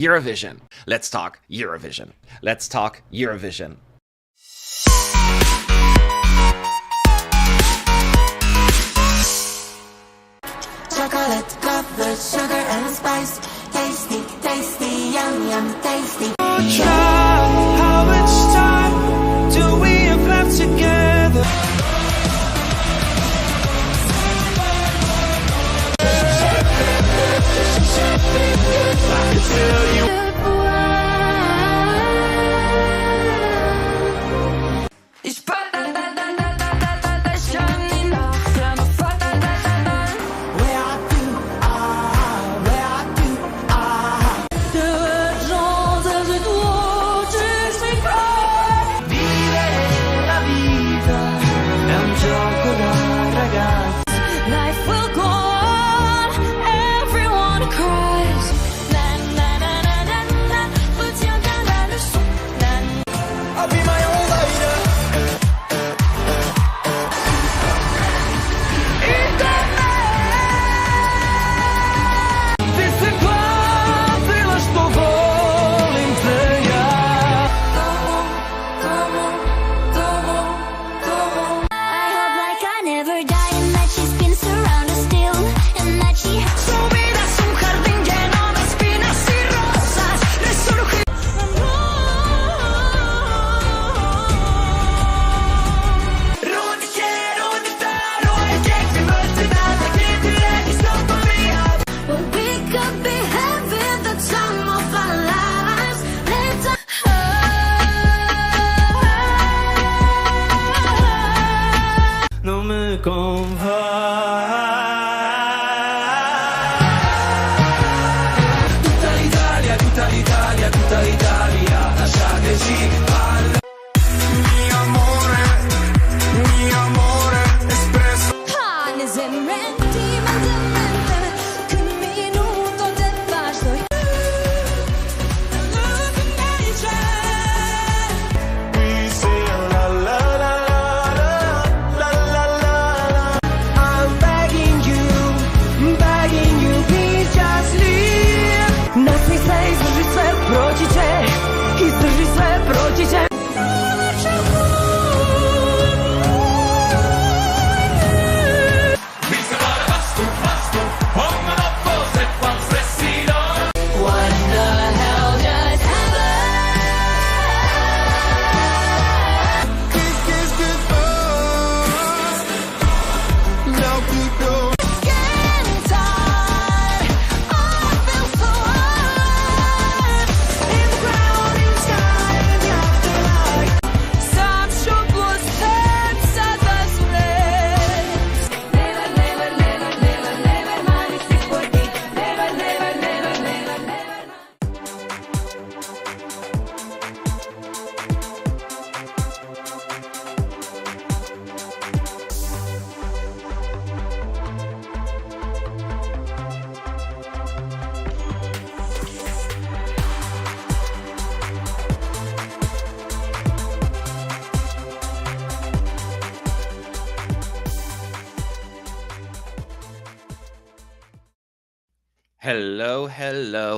Eurovision. Let's talk Eurovision. Let's talk Eurovision. Chocolate covered sugar and spice. Tasty, tasty, yum, yum, tasty. How much time do we have left together? I can tell you.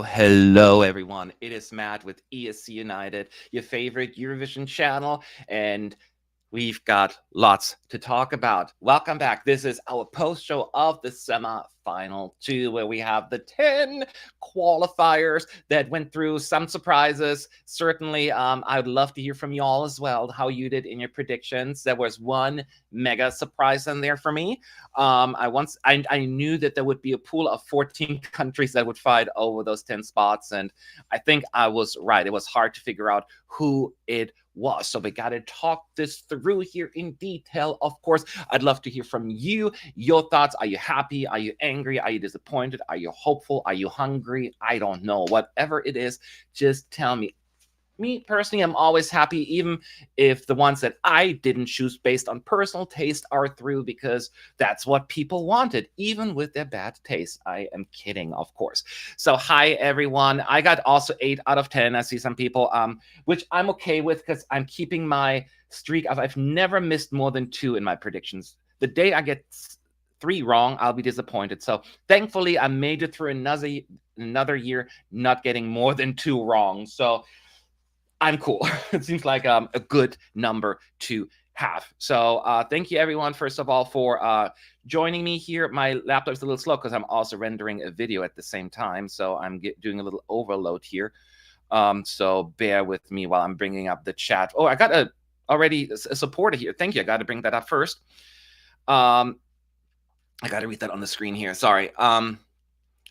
Hello, everyone. It is Matt with ESC United, your favorite Eurovision channel, and we've got lots to talk about. Welcome back. This is our post show of the semi-final 2, where we have the 10 qualifiers that went through. Some surprises. Certainly, I would love to hear from you all as well, how you did in your predictions. There was one mega surprise in there for me. I knew that there would be a pool of 14 countries that would fight over those 10 spots, and I think I was right. It was hard to figure out who it was. So we got to talk this through here in detail. Of course, I'd love to hear from you, your thoughts. Are you happy? Are you angry? Are you disappointed? Are you hopeful? Are you hungry? I don't know. Whatever it is, just tell me. Me personally, I'm always happy, even if the ones that I didn't choose based on personal taste are through, because that's what people wanted, even with their bad taste. I am kidding, of course. So hi, everyone. I got also 8 out of 10. I see some people, which I'm okay with, because I'm keeping my streak of I've never missed more than 2 in my predictions. The day I get 3 wrong, I'll be disappointed. So thankfully, I made it through another year not getting more than 2 wrong. So I'm cool. It seems like a good number to have. So thank you everyone, first of all, for joining me here. My laptop's a little slow because I'm also rendering a video at the same time. So I'm doing a little overload here. So bear with me while I'm bringing up the chat. Oh, I got already a supporter here. Thank you. I got to bring that up first. I got to read that on the screen here. Sorry.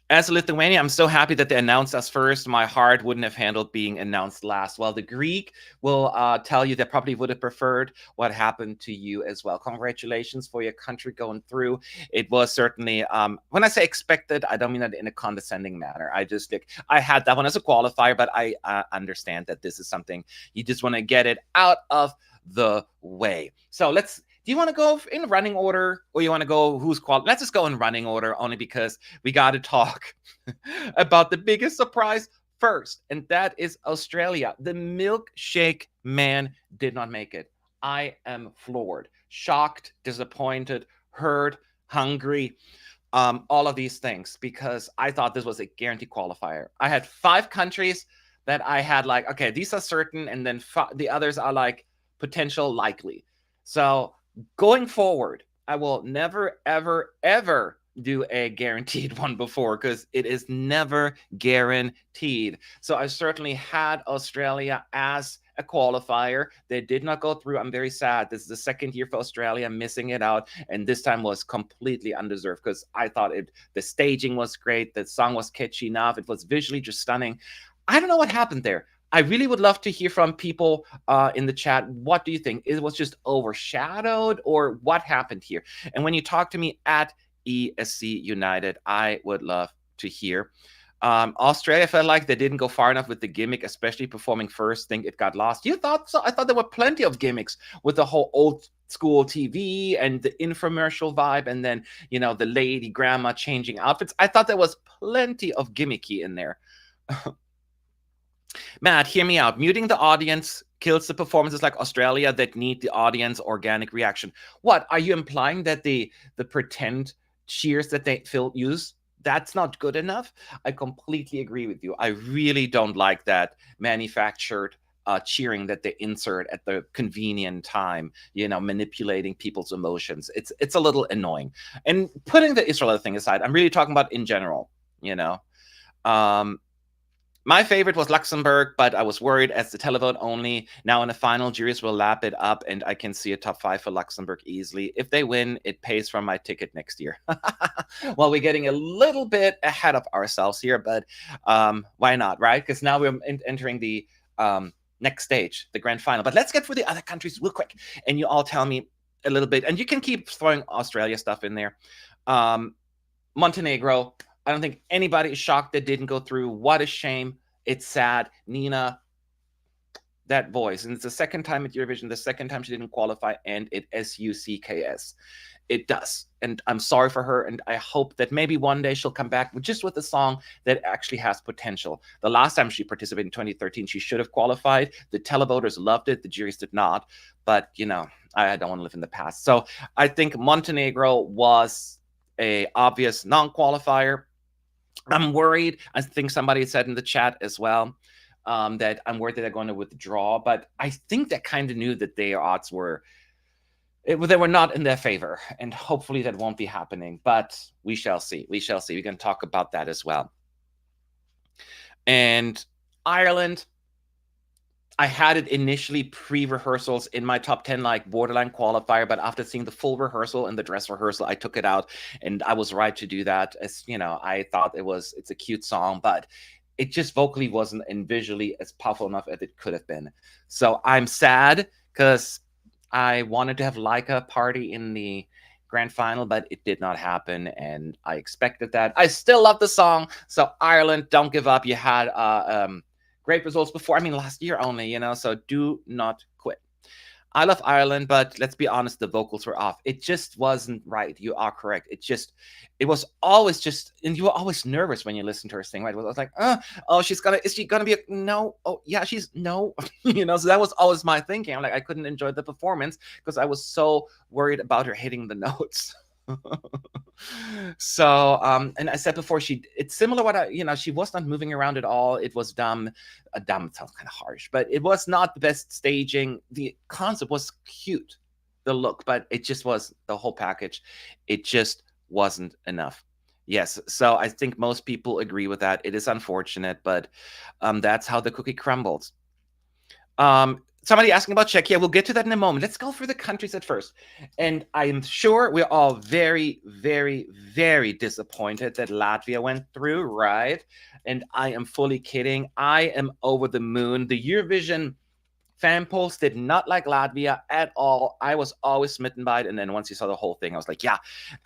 As a Lithuanian, I'm so happy that they announced us first. My heart wouldn't have handled being announced last. Well, the Greek will tell you that probably would have preferred what happened to you as well. Congratulations for your country going through. It was certainly, when I say expected, I don't mean that in a condescending manner. I had that one as a qualifier, but I understand that this is something you just want to get it out of the way. So do you want to go in running order, or you want to go who's qualified? Let's just go in running order, only because we got to talk about the biggest surprise first, and that is Australia. The milkshake man did not make it. I am floored, shocked, disappointed, hurt, hungry, all of these things, because I thought this was a guaranteed qualifier. I had 5 countries that I had like, okay, these are certain, and then the others are like potential likely. So going forward, I will never, ever, ever do a guaranteed one before, because it is never guaranteed. So I certainly had Australia as a qualifier. They did not go through. I'm very sad. This is the second year for Australia missing it out, and this time was completely undeserved, because I thought the staging was great, the song was catchy enough, it was visually just stunning. I don't know what happened there. I really would love to hear from people in the chat. What do you think? It was just overshadowed, or what happened here? And when you talk to me at ESC United, I would love to hear. Australia felt like they didn't go far enough with the gimmick, especially performing first. Think it got lost. You thought so? I thought there were plenty of gimmicks with the whole old school TV and the infomercial vibe, and then, the lady grandma changing outfits. I thought there was plenty of gimmicky in there. Matt, hear me out. Muting the audience kills the performances like Australia that need the audience organic reaction. What are you implying, that the pretend cheers that they use, that's not good enough? I completely agree with you. I really don't like that manufactured cheering that they insert at the convenient time, manipulating people's emotions. It's a little annoying. And putting the Israel thing aside, I'm really talking about in general. My favorite was Luxembourg, but I was worried as the televote only. Now in the final, juries will lap it up, and I can see a top 5 for Luxembourg easily. If they win, it pays for my ticket next year. Well, we're getting a little bit ahead of ourselves here, but why not, right? Because now we're entering the next stage, the grand final. But let's get through the other countries real quick, and you all tell me a little bit. And you can keep throwing Australia stuff in there. Montenegro, I don't think anybody is shocked that didn't go through. What a shame. It's sad. Nina, that voice. And it's the second time at Eurovision, the second time she didn't qualify, and it SUCKS. It does. And I'm sorry for her, and I hope that maybe one day she'll come back just with a song that actually has potential. The last time she participated in 2013, she should have qualified. The televoters loved it. The juries did not. But, I don't want to live in the past. So I think Montenegro was a obvious non-qualifier. I'm worried. I think somebody said in the chat as well that I'm worried that they're going to withdraw. But I think they kind of knew that their odds they were not in their favor. And hopefully that won't be happening. But we shall see. We shall see. We can talk about that as well. And Ireland, I had it initially pre-rehearsals in my top 10, like borderline qualifier, but after seeing the full rehearsal and the dress rehearsal, I took it out, and I was right to do that. As I thought it's a cute song, but it just vocally wasn't and visually as powerful enough as it could have been. So I'm sad, because I wanted to have Laika party in the grand final, but it did not happen, and I expected that. I still love the song. So Ireland, don't give up. You had great results before. Last year only, so do not quit. I love Ireland, but let's be honest, the vocals were off. It just wasn't right. You are correct. It was always just, and you were always nervous when you listen to her sing, right? I was like, is she gonna be no? Oh yeah, she's no, so that was always my thinking. I couldn't enjoy the performance because I was so worried about her hitting the notes. So and I said before, it's similar what she was not moving around at all. It was dumb. Dumb sounds kind of harsh, but it was not the best staging. The concept was cute, the look, but it just was the whole package. It just wasn't enough. Yes, so I think most people agree with that. It is unfortunate, but that's how the cookie crumbles. Somebody asking about Czechia. We'll get to that in a moment. Let's go through the countries at first. And I am sure we're all very, very, very disappointed that Latvia went through, right? And I am fully kidding. I am over the moon. The Eurovision fan polls did not like Latvia at all. I was always smitten by it. And then once you saw the whole thing, I was like, yeah,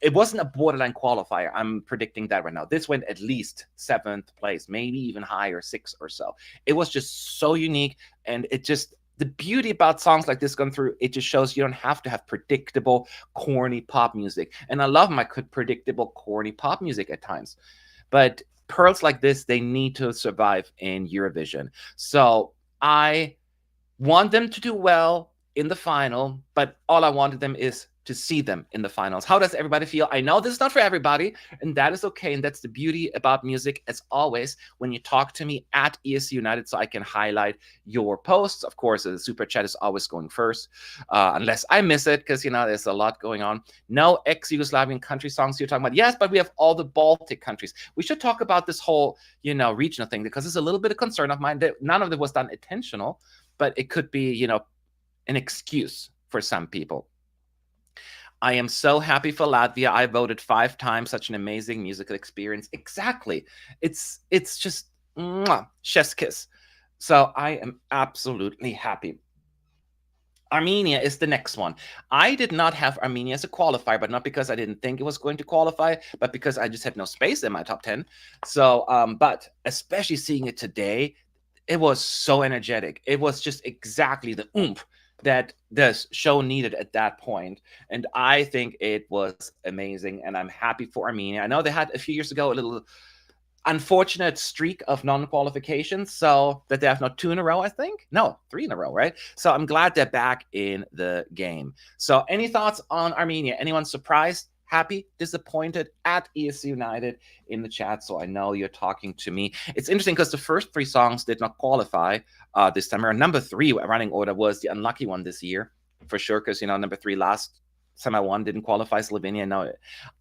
it wasn't a borderline qualifier. I'm predicting that right now. This went at least 7th place, maybe even higher, 6 or so. It was just so unique. And it just, the beauty about songs like this going through, it just shows you don't have to have predictable, corny pop music. And I love my predictable, corny pop music at times. But pearls like this, they need to survive in Eurovision. So I want them to do well in the final, but all I wanted them is to see them in the finals. How does everybody feel? I know this is not for everybody, and that is okay. And that's the beauty about music, as always, when you talk to me at ESC United, so I can highlight your posts. Of course, the super chat is always going first, unless I miss it, because, there's a lot going on. No ex-Yugoslavian country songs you're talking about. Yes, but we have all the Baltic countries. We should talk about this whole, regional thing, because it's a little bit of concern of mine that none of it was done intentional, but it could be, an excuse for some people. I am so happy for Latvia. I voted 5 times. Such an amazing musical experience. Exactly. It's just mwah, chef's kiss. So I am absolutely happy. Armenia is the next one. I did not have Armenia as a qualifier, but not because I didn't think it was going to qualify, but because I just had no space in my top 10. So, but especially seeing it today, it was so energetic. It was just exactly the oomph that the show needed at that point. And I think it was amazing. And I'm happy for Armenia. I know they had a few years ago a little unfortunate streak of non-qualifications, so that they have not 2 in a row, I think. No, 3 in a row, right? So I'm glad they're back in the game. So any thoughts on Armenia? Anyone surprised? Happy, disappointed at ESC United in the chat, so I know you're talking to me. It's interesting because the first 3 songs did not qualify this time around. Number 3 running order was the unlucky one this year, for sure, because, number 3 last time I won didn't qualify. Slovenia, no,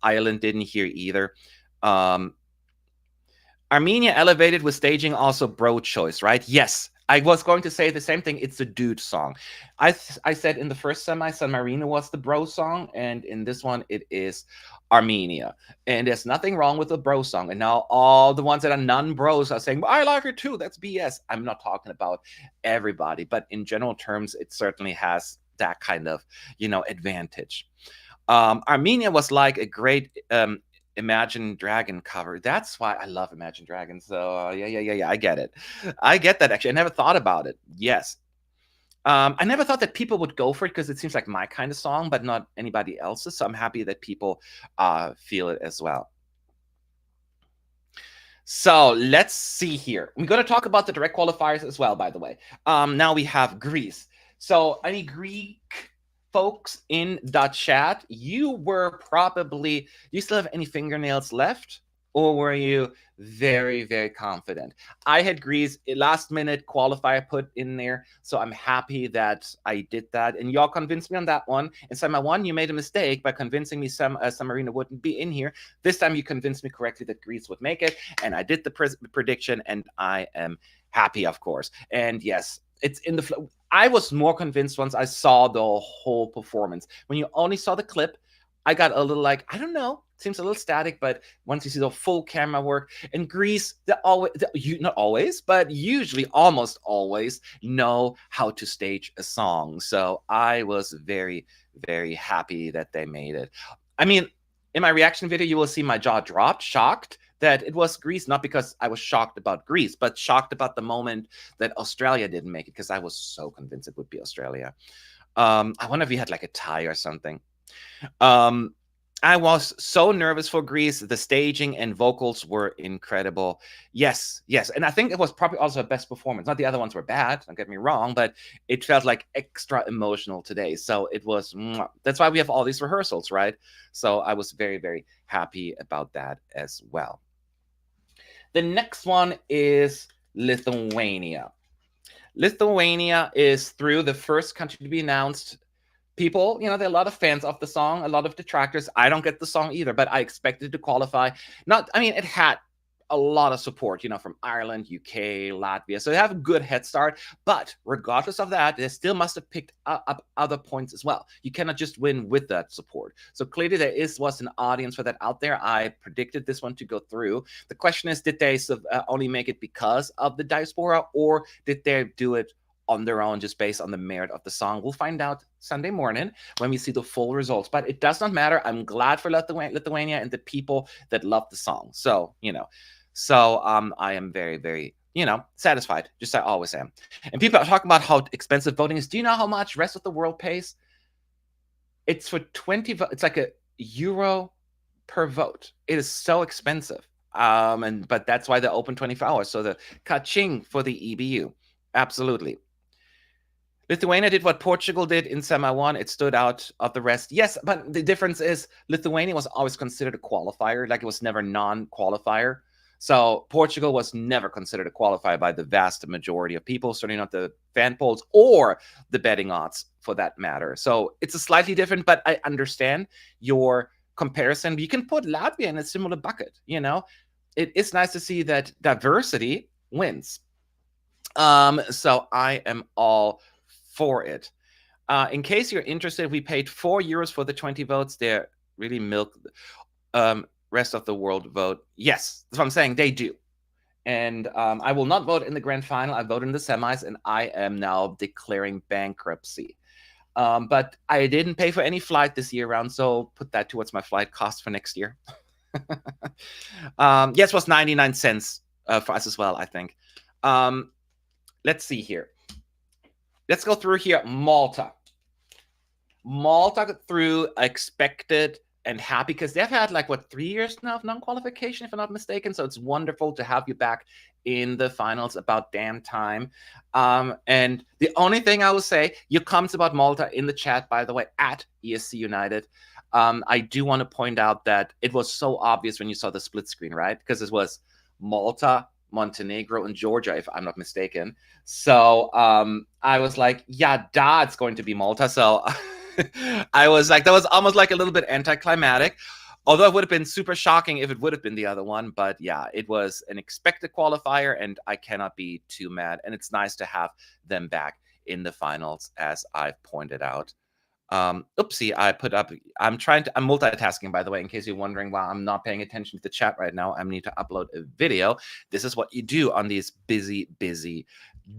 Ireland didn't here either. Armenia elevated with staging also bro choice, right? Yes. I was going to say the same thing. It's a dude song. I said in the first semi, San Marino was the bro song, and in this one, it is Armenia. And there's nothing wrong with the bro song. And now all the ones that are non-bros are saying, I like it too. That's BS. I'm not talking about everybody, but in general terms, it certainly has that kind of, advantage. Armenia was like a great Imagine Dragon cover. That's why I love Imagine Dragons. So yeah. I get it. I get that, actually. I never thought about it. Yes. I never thought that people would go for it because it seems like my kind of song, but not anybody else's. So I'm happy that people feel it as well. So let's see here. We're going to talk about the direct qualifiers as well, by the way. Now we have Greece. So any Greek folks in the chat, you still have any fingernails left, or were you very, very confident? I had Greece last minute qualifier put in there, so I'm happy that I did that, and y'all convinced me on that one. And Semi 1, you made a mistake by convincing me San Marino wouldn't be in here. This time you convinced me correctly that Greece would make it, and I did the prediction, and I am happy, of course. And yes, it's in the flow. I was more convinced once I saw the whole performance. When you only saw the clip, I got a little like, I don't know, seems a little static, but once you see the full camera work, in Greece, not always, but usually almost always know how to stage a song. So I was very, very happy that they made it. I mean, in my reaction video, you will see my jaw dropped, shocked that it was Greece, not because I was shocked about Greece, but shocked about the moment that Australia didn't make it, because I was so convinced it would be Australia. I wonder if we had like a tie or something. I was so nervous for Greece. The staging and vocals were incredible. Yes, yes. And I think it was probably also a best performance. Not the other ones were bad, don't get me wrong, but it felt like extra emotional today. So it was, that's why we have all these rehearsals, right? So I was very, very happy about that as well. The next one is Lithuania. Lithuania is through the first country to be announced. People, there are a lot of fans of the song, a lot of detractors. I don't get the song either, but I expected to qualify. It had a lot of support, from Ireland, UK, Latvia. So they have a good head start. But regardless of that, they still must have picked up other points as well. You cannot just win with that support. So clearly there was an audience for that out there. I predicted this one to go through. The question is, did they only make it because of the diaspora, or did they do it on their own, just based on the merit of the song? We'll find out Sunday morning when we see the full results. But it does not matter. I'm glad for Lithuania and the people that love the song. So, I am very, very, satisfied, just as I always am. And people are talking about how expensive voting is. Do you know how much rest of the world pays? It's for 20 votes. It's like €1 per vote. It is so expensive. But that's why they're open 24 hours. So the ka-ching for the EBU. Absolutely. Lithuania did what Portugal did in Semi 1. It stood out of the rest. Yes, but the difference is Lithuania was always considered a qualifier. Like, it was never non-qualifier. So Portugal was never considered a qualifier by the vast majority of people, certainly not the fan polls or the betting odds for that matter. So it's a slightly different, but I understand your comparison. You can put Latvia in a similar bucket, It is nice to see that diversity wins. So I am all for it. In case you're interested, we paid €4 for the 20 votes. They're really milk. Rest of the world vote. Yes, that's what I'm saying. They do. And I will not vote in the grand final. I vote in the semis, and I am now declaring bankruptcy. But I didn't pay for any flight this year round, so put that towards my flight cost for next year. Yes, it was 99 cents for us as well, I think. Let's see here. Let's go through here. Malta got through, expected and happy, because they've had 3 years now of non-qualification, if I'm not mistaken. So it's wonderful to have you back in the finals. About damn time. And the only thing I will say, your comments about Malta in the chat, by the way, at ESC United. I do want to point out that it was so obvious when you saw the split screen, right? Because it was Malta, Montenegro, and Georgia, if I'm not mistaken. So I was like, yeah, it's going to be Malta. So I was like, that was almost like a little bit anticlimactic. Although it would have been super shocking if it would have been the other one. But yeah, it was an expected qualifier, and I cannot be too mad. And it's nice to have them back in the finals, as I've pointed out. Oopsie, I'm multitasking, by the way, in case you're wondering why I'm not paying attention to the chat right now. I need to upload a video. This is what you do on these busy, busy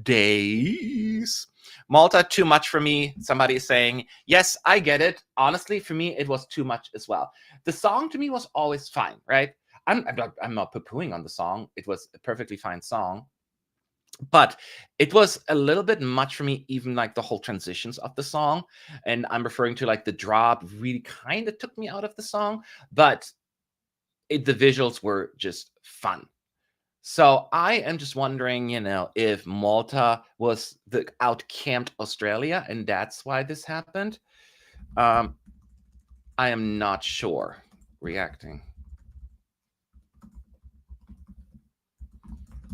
days. Malta, too much for me. Somebody is saying, yes, I get it. Honestly, for me, it was too much as well. The song to me was always fine, right? I'm not poo-pooing on the song. It was a perfectly fine song. But it was a little bit much for me, even the whole transitions of the song. And I'm referring to the drop really kind of took me out of the song, but the visuals were just fun. So I am just wondering, if Malta was the out-camped Australia, and that's why this happened. I am not sure. Reacting.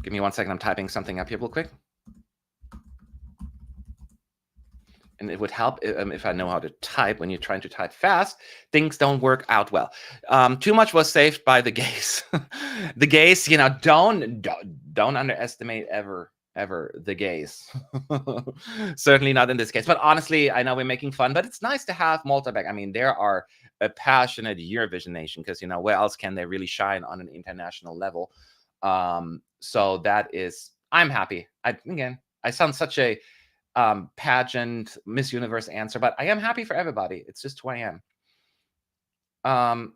Give me 1 second. I'm typing something up here real quick. And it would help if I know how to type. When you're trying to type fast, things don't work out well. Too much was saved by the gays. The gays, don't underestimate ever the gays. Certainly not in this case. But honestly, I know we're making fun, but it's nice to have Malta back. I mean, there are a passionate Eurovision nation, because where else can they really shine on an international level? So that is, I'm happy. I sound such a pageant Miss Universe answer, but I am happy for everybody. It's just who I am.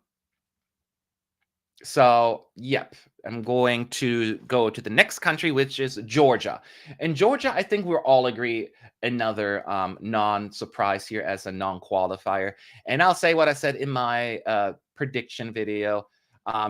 So yep, I'm going to go to the next country, which is Georgia. And Georgia, I think we'll all agree, another non-surprise here as a non-qualifier. And I'll say what I said in my prediction video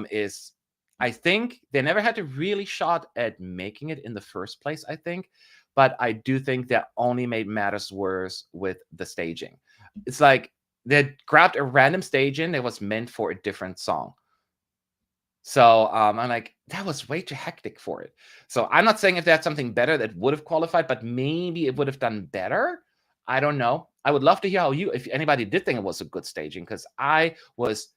is, I think they never had a really shot at making it in the first place, I think. But I do think that only made matters worse with the staging. It's like they grabbed a random staging that was meant for a different song. So I'm like, that was way too hectic for it. So I'm not saying if that's something better that would have qualified, but maybe it would have done better. I don't know. I would love to hear how if anybody did think it was a good staging, because I was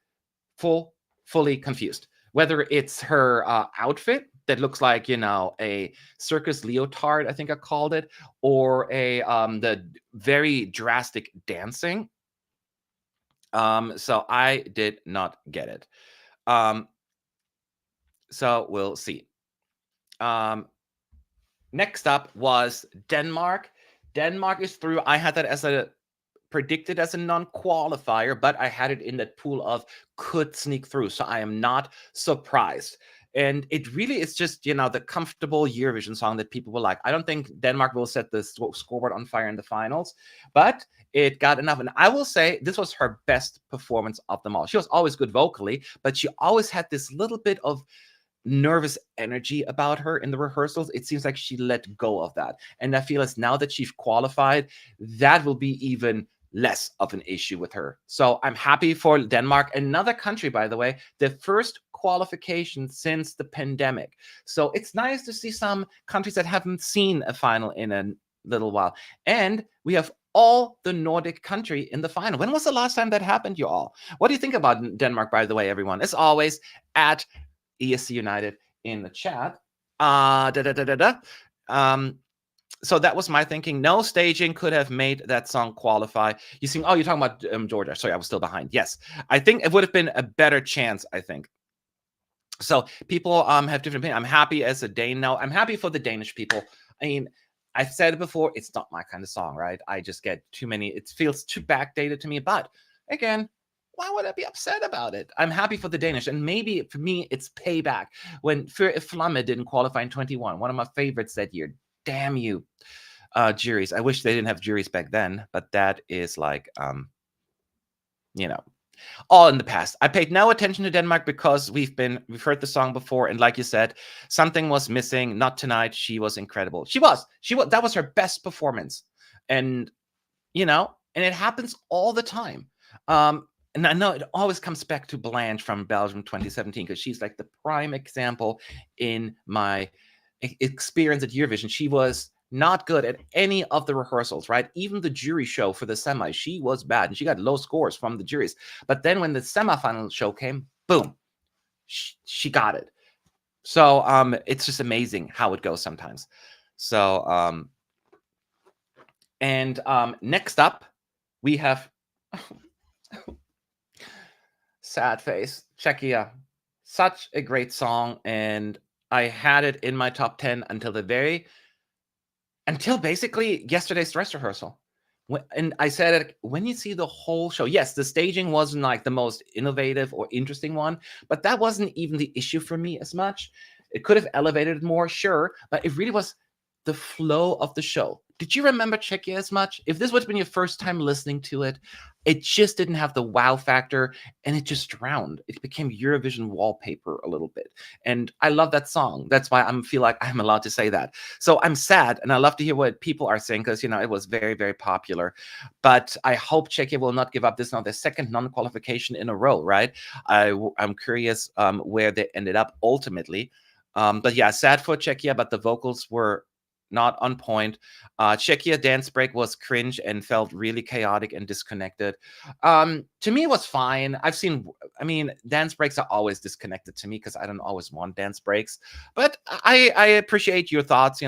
fully confused. Whether it's her outfit that looks like, a circus leotard, I think I called it, or the very drastic dancing. So I did not get it. So we'll see. Next up was Denmark. Denmark is through. I had that as predicted as a non-qualifier, but I had it in that pool of could sneak through. So I am not surprised. And it really is just, the comfortable Eurovision song that people will like. I don't think Denmark will set the scoreboard on fire in the finals, but it got enough. And I will say this was her best performance of them all. She was always good vocally, but she always had this little bit of nervous energy about her in the rehearsals. It seems like she let go of that. And I feel as now that she's qualified, that will be even less of an issue with her. So I'm happy for Denmark, another country, by the way, the first qualification since the pandemic. So it's nice to see some countries that haven't seen a final in a little while. And we have all the Nordic country in the final. When was the last time that happened, you all? What do you think about Denmark, by the way, everyone? As always, at ESC United in the chat. So that was my thinking. No staging could have made that song qualify. You think, you're talking about Georgia. Sorry, I was still behind. Yes, I think it would have been a better chance, I think. So people have different opinions. I'm happy as a Dane now. I'm happy for the Danish people. I mean, I've said it before, it's not my kind of song, right? I just get too many, it feels too backdated to me. But again, why would I be upset about it? I'm happy for the Danish. And maybe for me, it's payback. When Flamme didn't qualify in 21, one of my favorites that year. Damn you, juries. I wish they didn't have juries back then, but that is like, all in the past. I paid no attention to Denmark because we've heard the song before, and like you said, something was missing. Not tonight. She was incredible. She was. That was her best performance, and and it happens all the time. And I know it always comes back to Blanche from Belgium 2017 because she's like the prime example in my experience at Eurovision. She was not good at any of the rehearsals, right? Even the jury show for the semi, she was bad, and she got low scores from the juries. But then when the semifinal show came, boom, she got it. So it's just amazing how it goes sometimes. So next up, we have sad face, Czechia. Such a great song, and I had it in my top 10 until basically yesterday's dress rehearsal. And I said it, when you see the whole show, yes, the staging wasn't like the most innovative or interesting one, but that wasn't even the issue for me as much. It could have elevated it more, sure, but it really was the flow of the show. Did you remember Czechia as much? If this would have been your first time listening to it, it just didn't have the wow factor, and it just drowned. It became Eurovision wallpaper a little bit. And I love that song. That's why I feel like I'm allowed to say that. So I'm sad, and I love to hear what people are saying because, it was very, very popular. But I hope Czechia will not give up. This is now their second non-qualification in a row, right? I'm curious where they ended up ultimately. But yeah, sad for Czechia, but the vocals were not on point. Czechia dance break was cringe and felt really chaotic and disconnected. To me, it was fine. Dance breaks are always disconnected to me because I don't always want dance breaks. But I appreciate your thoughts,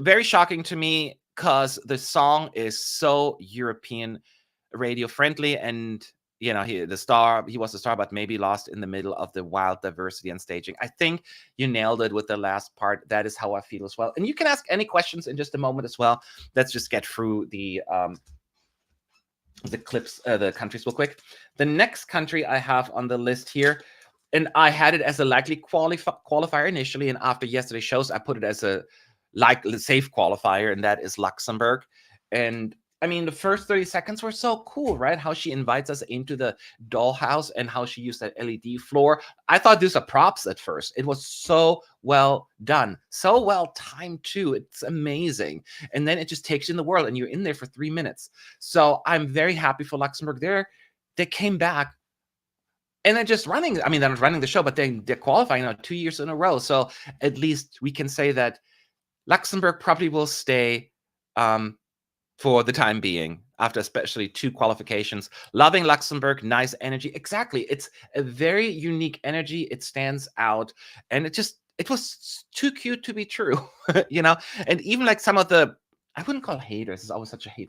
Very shocking to me because the song is so European radio friendly, and he was the star, but maybe lost in the middle of the wild diversity and staging. I think you nailed it with the last part. That is how I feel as well. And you can ask any questions in just a moment as well. Let's just get through the clips, the countries real quick. The next country I have on the list here, and I had it as a likely qualifier initially, and after yesterday's shows, I put it as a safe qualifier, and that is Luxembourg. And I mean, the first 30 seconds were so cool, right? How she invites us into the dollhouse and how she used that LED floor. I thought these are props at first. It was so well done, so well timed too. It's amazing. And then it just takes you in the world and you're in there for 3 minutes. So I'm very happy for Luxembourg there. They came back and they're just running. I mean, they're not running the show, but they're qualifying 2 years in a row. So at least we can say that Luxembourg probably will stay for the time being, after especially 2 qualifications. Loving Luxembourg, nice energy. Exactly. It's a very unique energy. It stands out. And it was too cute to be true, And even like some of the, I wouldn't call haters, it's always such a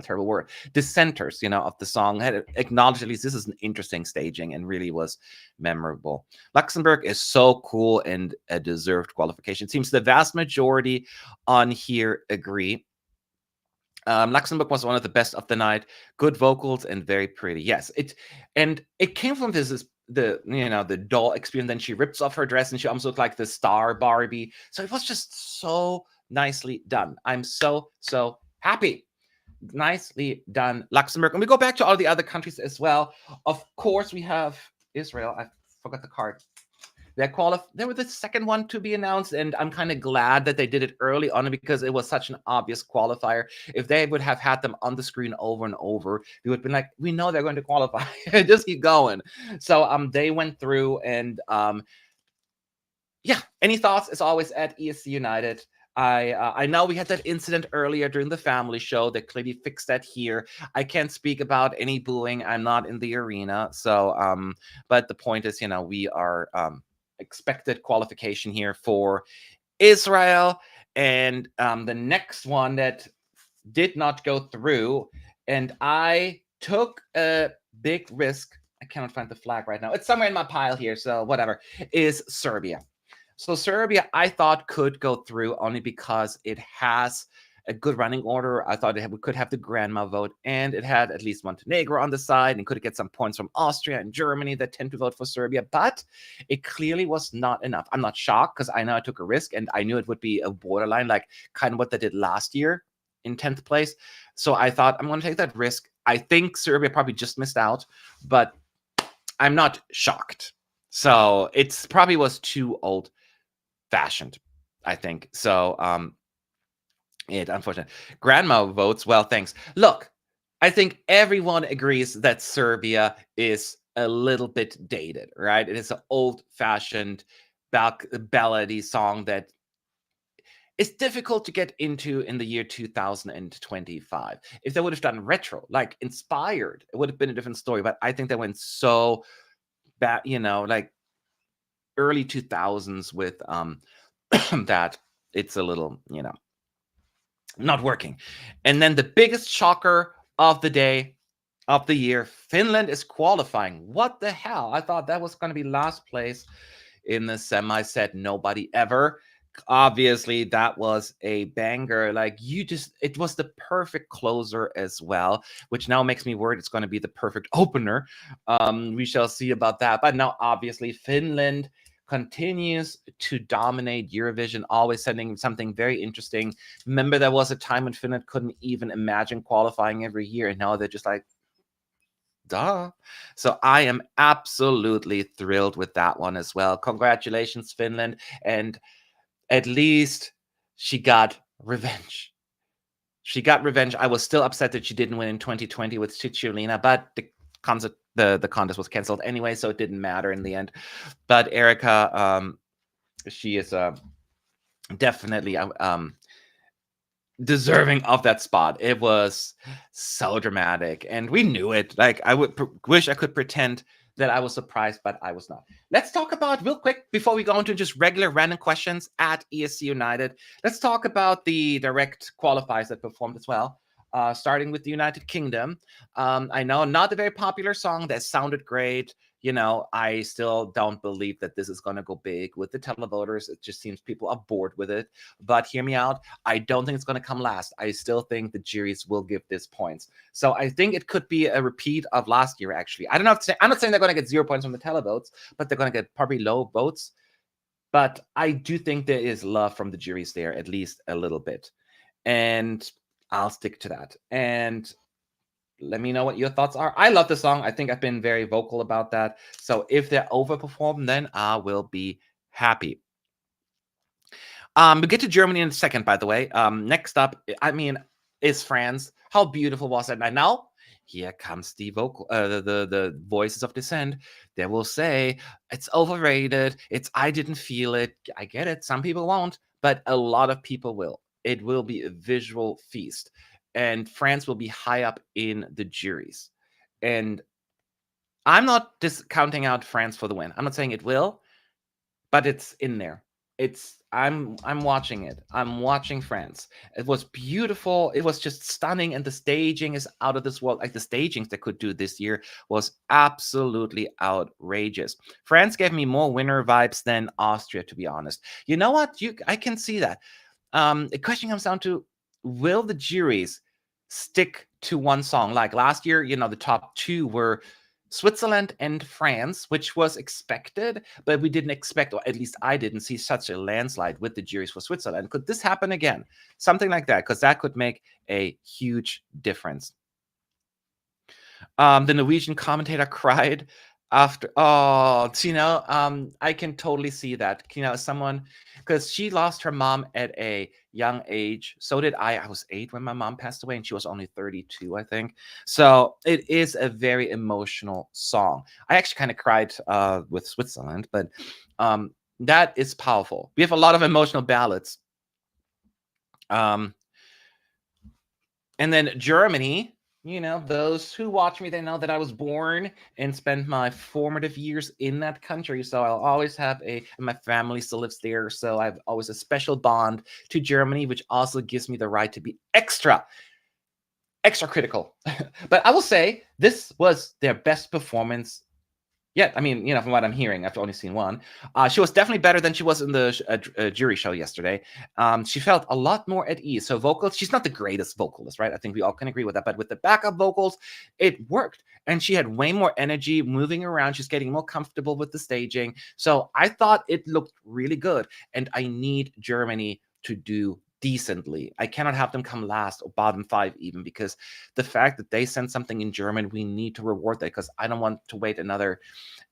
terrible word, dissenters, of the song had acknowledged at least this is an interesting staging and really was memorable. Luxembourg is so cool and a deserved qualification. It seems the vast majority on here agree. Luxembourg was one of the best of the night. Good vocals and very pretty. Yes, it came from the doll experience. Then she rips off her dress and she almost looked like the star Barbie. So it was just so nicely done. I'm so happy. Nicely done, Luxembourg. And we go back to all the other countries as well. Of course, we have Israel. I forgot the card. They were the second one to be announced, and I'm kind of glad that they did it early on because it was such an obvious qualifier. If they would have had them on the screen over and over, we would have been like, we know they're going to qualify. Just keep going. So they went through, and yeah. Any thoughts? As always at ESC United. I know we had that incident earlier during the family show. They clearly fixed that here. I can't speak about any booing. I'm not in the arena. So, but the point is, we are expected qualification here for Israel. And the next one that did not go through, and I took a big risk. I cannot find the flag right now. It's somewhere in my pile here, so whatever, is Serbia. So Serbia, I thought could go through only because it has a good running order. I thought we could have the grandma vote, and it had at least Montenegro on the side, and could get some points from Austria and Germany that tend to vote for Serbia, but it clearly was not enough. I'm not shocked because I know I took a risk, and I knew it would be a borderline, like kind of what they did last year in 10th place. So I thought I'm going to take that risk. I think Serbia probably just missed out, but I'm not shocked. So it's probably was too old-fashioned, I think. So it unfortunate. Grandma votes. Well, thanks. Look, I think everyone agrees that Serbia is a little bit dated, right? It is an old-fashioned ballady song that is difficult to get into in the year 2025. If they would have done retro, like inspired, it would have been a different story. But I think they went so bad, like early 2000s with that it's a little, not working. And then the biggest shocker of the day, of the year, Finland is qualifying. What the hell? I thought that was going to be last place in the semi set. Nobody ever. Obviously, that was a banger. Like it was the perfect closer as well, which now makes me worried it's going to be the perfect opener. We shall see about that. But now, obviously, Finland continues to dominate Eurovision, always sending something very interesting. Remember, there was a time when Finland couldn't even imagine qualifying every year, and now they're just like, duh. So I am absolutely thrilled with that one as well. Congratulations, Finland. And at least she got revenge. She got revenge. I was still upset that she didn't win in 2020 with Cicciolina, but the contest was canceled anyway, so it didn't matter in the end. But Erica, she is definitely deserving of that spot. It was so dramatic, and we knew it. Like, I would wish I could pretend that I was surprised, but I was not. Let's talk about, real quick, before we go into just regular random questions at ESC United, let's talk about the direct qualifiers that performed as well. Starting with the United Kingdom. I know, not a very popular song that sounded great. I still don't believe that this is going to go big with the televoters. It just seems people are bored with it. But hear me out. I don't think it's going to come last. I still think the juries will give this points. So I think it could be a repeat of last year, actually. I don't know. I'm not saying they're going to get 0 points from the televotes, but they're going to get probably low votes. But I do think there is love from the juries there, at least a little bit. And I'll stick to that. And let me know what your thoughts are. I love the song. I think I've been very vocal about that. So if they overperform, then I will be happy. We'll get to Germany in a second, by the way. Next up, I mean, is France. How beautiful was it? And now, here comes the vocal, the voices of dissent. They will say it's overrated. It's I didn't feel it. I get it. Some people won't, but a lot of people will. It will be a visual feast, and France will be high up in the juries. And I'm not discounting out France for the win. I'm not saying it will, but it's in there. I'm watching it. I'm watching France. It was beautiful. It was just stunning, and the staging is out of this world. Like the stagings they could do this year was absolutely outrageous. France gave me more winner vibes than Austria, to be honest. You know what? I can see that. The question comes down to, will the juries stick to one song? Like last year, the top two were Switzerland and France, which was expected, but we didn't expect, or at least I didn't see such a landslide with the juries for Switzerland. Could this happen again? Something like that, because that could make a huge difference. The Norwegian commentator cried after, I can totally see that. Someone, because she lost her mom at a young age. So did I. I was 8 when my mom passed away, and she was only 32, I think. So it is a very emotional song. I actually kind of cried with Switzerland, but that is powerful. We have a lot of emotional ballads. And then Germany, those who watch me, they know that I was born and spent my formative years in that country. So I'll always have my family still lives there. So I have always a special bond to Germany, which also gives me the right to be extra critical. But I will say this was their best performance yet. I mean, from what I'm hearing, I've only seen one. She was definitely better than she was in the jury show yesterday. She felt a lot more at ease. So vocals, she's not the greatest vocalist, right? I think we all can agree with that. But with the backup vocals, it worked. And she had way more energy moving around. She's getting more comfortable with the staging. So I thought it looked really good. And I need Germany to do decently. I cannot have them come last or bottom 5 even, because the fact that they sent something in German, we need to reward that, because I don't want to wait another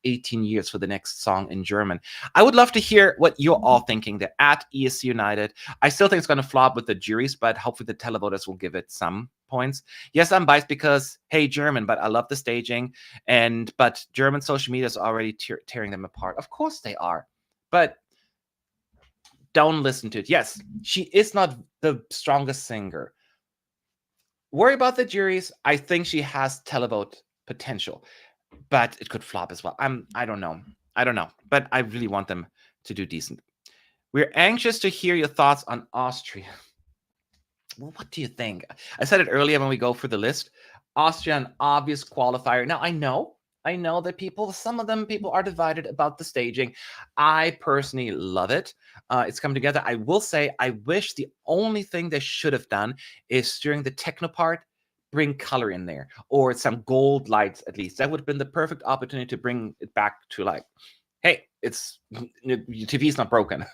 18 years for the next song in German. I would love to hear what you're all thinking there at ESC United. I still think it's going to flop with the juries, but hopefully the televoters will give it some points. Yes, I'm biased because, hey, German, but I love the staging, but German social media is already tearing them apart. Of course they are, but don't listen to it. Yes, she is not the strongest singer. Worry about the juries. I think she has televote potential, but it could flop as well. I don't know, but I really want them to do decent. We're anxious to hear your thoughts on Austria. Well, what do you think? I said it earlier when we go for the list. Austria, an obvious qualifier. Now, I know that some of them are divided about the staging. I personally love it. It's come together. I will say, I wish the only thing they should have done is during the techno part, bring color in there, or some gold lights at least. That would have been the perfect opportunity to bring it back to like, hey, your TV is not broken.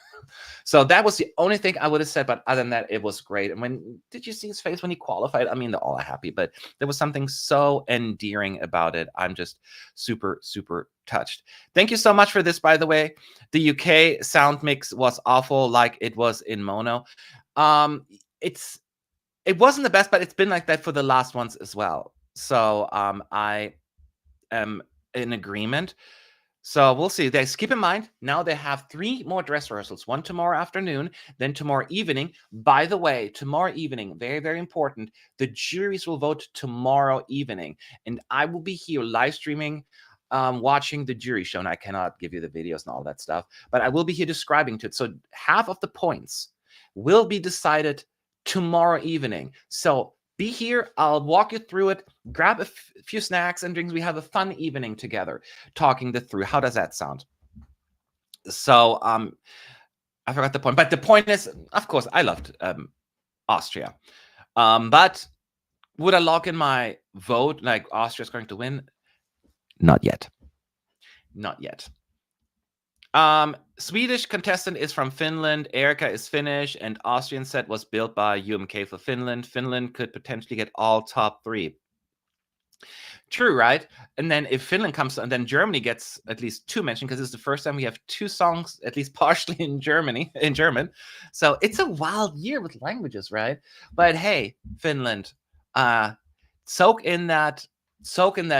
So that was the only thing I would have said, but other than that, it was great. And did you see his face when he qualified? I mean, they're all happy, but there was something so endearing about it. I'm just super, super touched. Thank you so much for this, by the way. The UK sound mix was awful, like it was in mono. It wasn't the best, but it's been like that for the last ones as well. So I am in agreement. So we'll see. Guys, keep in mind, now they have 3 more dress rehearsals, one tomorrow afternoon, then tomorrow evening. By the way, tomorrow evening, very, very important, the juries will vote tomorrow evening. And I will be here live streaming, watching the jury show. And I cannot give you the videos and all that stuff, but I will be here describing to it. So half of the points will be decided tomorrow evening. So be here. I'll walk you through it. Grab a few snacks and drinks. We have a fun evening together, talking this through. How does that sound? So, I forgot the point. But the point is, of course, I loved Austria. But would I lock in my vote like Austria's going to win? Not yet. Not yet. Swedish contestant is from Finland. Erica is Finnish, and Austrian set was built by UMK for Finland. Finland could potentially get all top 3. True, right? And then if Finland comes, and then Germany gets at least 2 mentioned, because this is the first time we have 2 songs, at least partially in German. So it's a wild year with languages, right? But hey, Finland, soak in that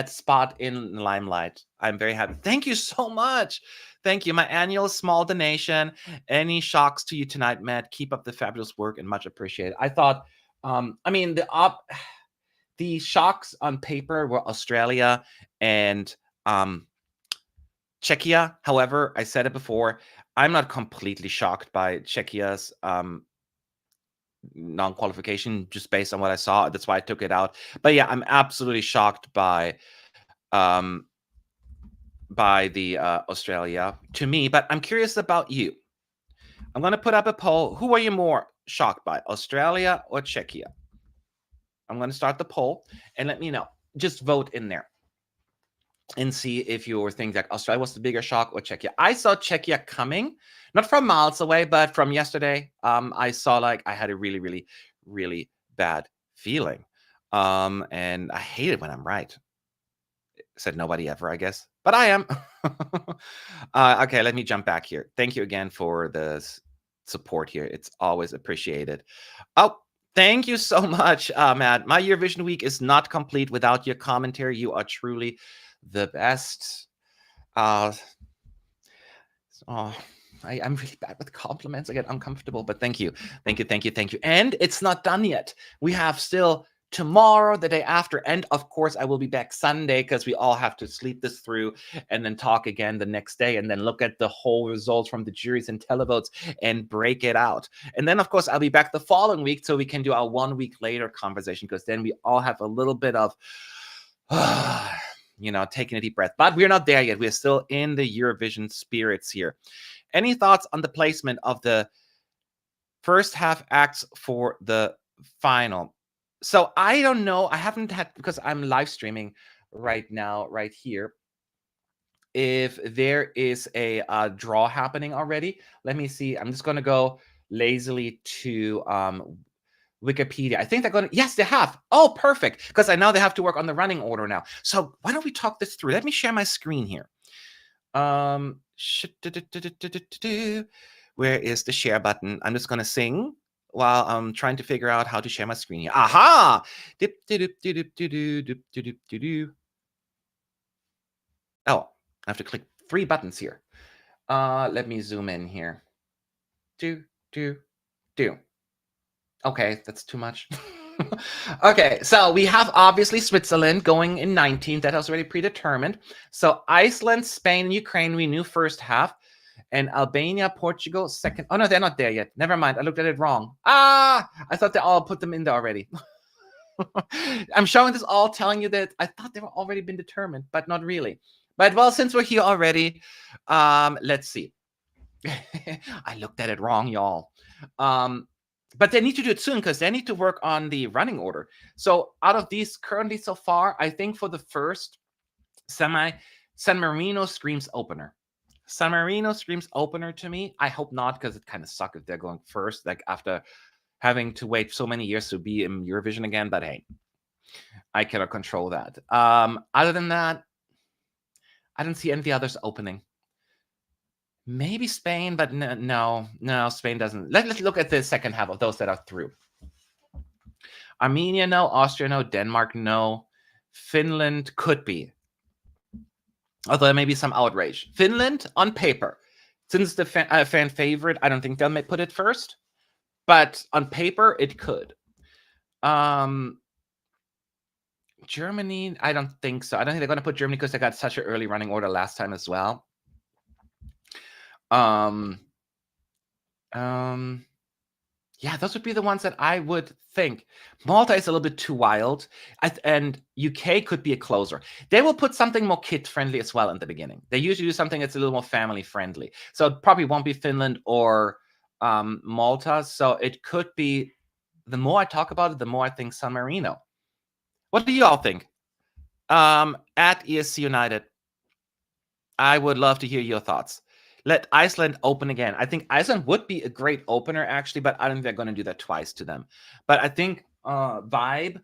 spot in the limelight. I'm very happy. Thank you so much. Thank you. My annual small donation. Any shocks to you tonight, Matt? Keep up the fabulous work and much appreciated. I thought, the shocks on paper were Australia and Czechia. However, I said it before, I'm not completely shocked by Czechia's non-qualification just based on what I saw. That's why I took it out. But yeah, I'm absolutely shocked by the Australia to me. But I'm curious about you. I'm going to put up a poll. Who are you more shocked by, Australia or Czechia? I'm going to start the poll and let me know. Just vote in there and see if you think that Australia was the bigger shock or Czechia. I saw Czechia coming, not from miles away, but from yesterday. I saw I had a really, really, really bad feeling. And I hate it when I'm right. Said nobody ever, I guess, but I am. Okay, let me jump back here. Thank you again for the support here. It's always appreciated. Oh, thank you so much, Matt. My Eurovision week is not complete without your commentary. You are truly the best. I'm really bad with compliments. I get uncomfortable, but thank you. And it's not done yet. We have still tomorrow, the day after, and of course, I will be back Sunday because we all have to sleep this through and then talk again the next day and then look at the whole results from the juries and televotes and break it out. And then, of course, I'll be back the following week so we can do our 1 week later conversation because then we all have a little bit of, taking a deep breath. But we're not there yet. We're still in the Eurovision spirits here. Any thoughts on the placement of the first half acts for the final? So I don't know. I haven't had, because I'm live streaming right now, right here, if there is a draw happening already. Let me see. I'm just going to go lazily to Wikipedia. I think they're going to, yes, they have. Oh, perfect. Because I know they have to work on the running order now. So why don't we talk this through? Let me share my screen here. Where is the share button? I'm just going to sing while I'm trying to figure out how to share my screen here. Aha! Oh, I have to click 3 buttons here. Let me zoom in here. Okay, that's too much. Okay, so we have obviously Switzerland going in 19th. That was already predetermined. So Iceland, Spain, and Ukraine, we knew first half. And Albania, Portugal, second. Oh, no, they're not there yet. Never mind. I looked at it wrong. I thought they all put them in there already. I'm showing this all, telling you that I thought they were already been determined, but not really. But, well, since we're here already, let's see. I looked at it wrong, y'all. But they need to do it soon because they need to work on the running order. So out of these currently so far, I think for the first semi, San Marino screams opener. San Marino screams opener to me. I hope not, because it kind of sucks if they're going first, after having to wait so many years to be in Eurovision again. But hey, I cannot control that. Other than that, I don't see any of the others opening. Maybe Spain, but no, Spain doesn't. Let's look at the second half of those that are through. Armenia, no. Austria, no. Denmark, no. Finland could be. Although there may be some outrage. Finland, on paper, since the fan favorite, I don't think they'll put it first. But on paper, it could. Germany, I don't think so. I don't think they're going to put Germany because they got such an early running order last time as well. Yeah, those would be the ones that I would think. Malta is a little bit too wild, and UK could be a closer. They will put something more kid-friendly as well in the beginning. They usually do something that's a little more family-friendly. So it probably won't be Finland or Malta. So it could be, the more I talk about it, the more I think San Marino. What do you all think? At ESC United, I would love to hear your thoughts. let Iceland open again. I think Iceland would be a great opener, actually, but I don't think they're going to do that twice to them. But I think vibe,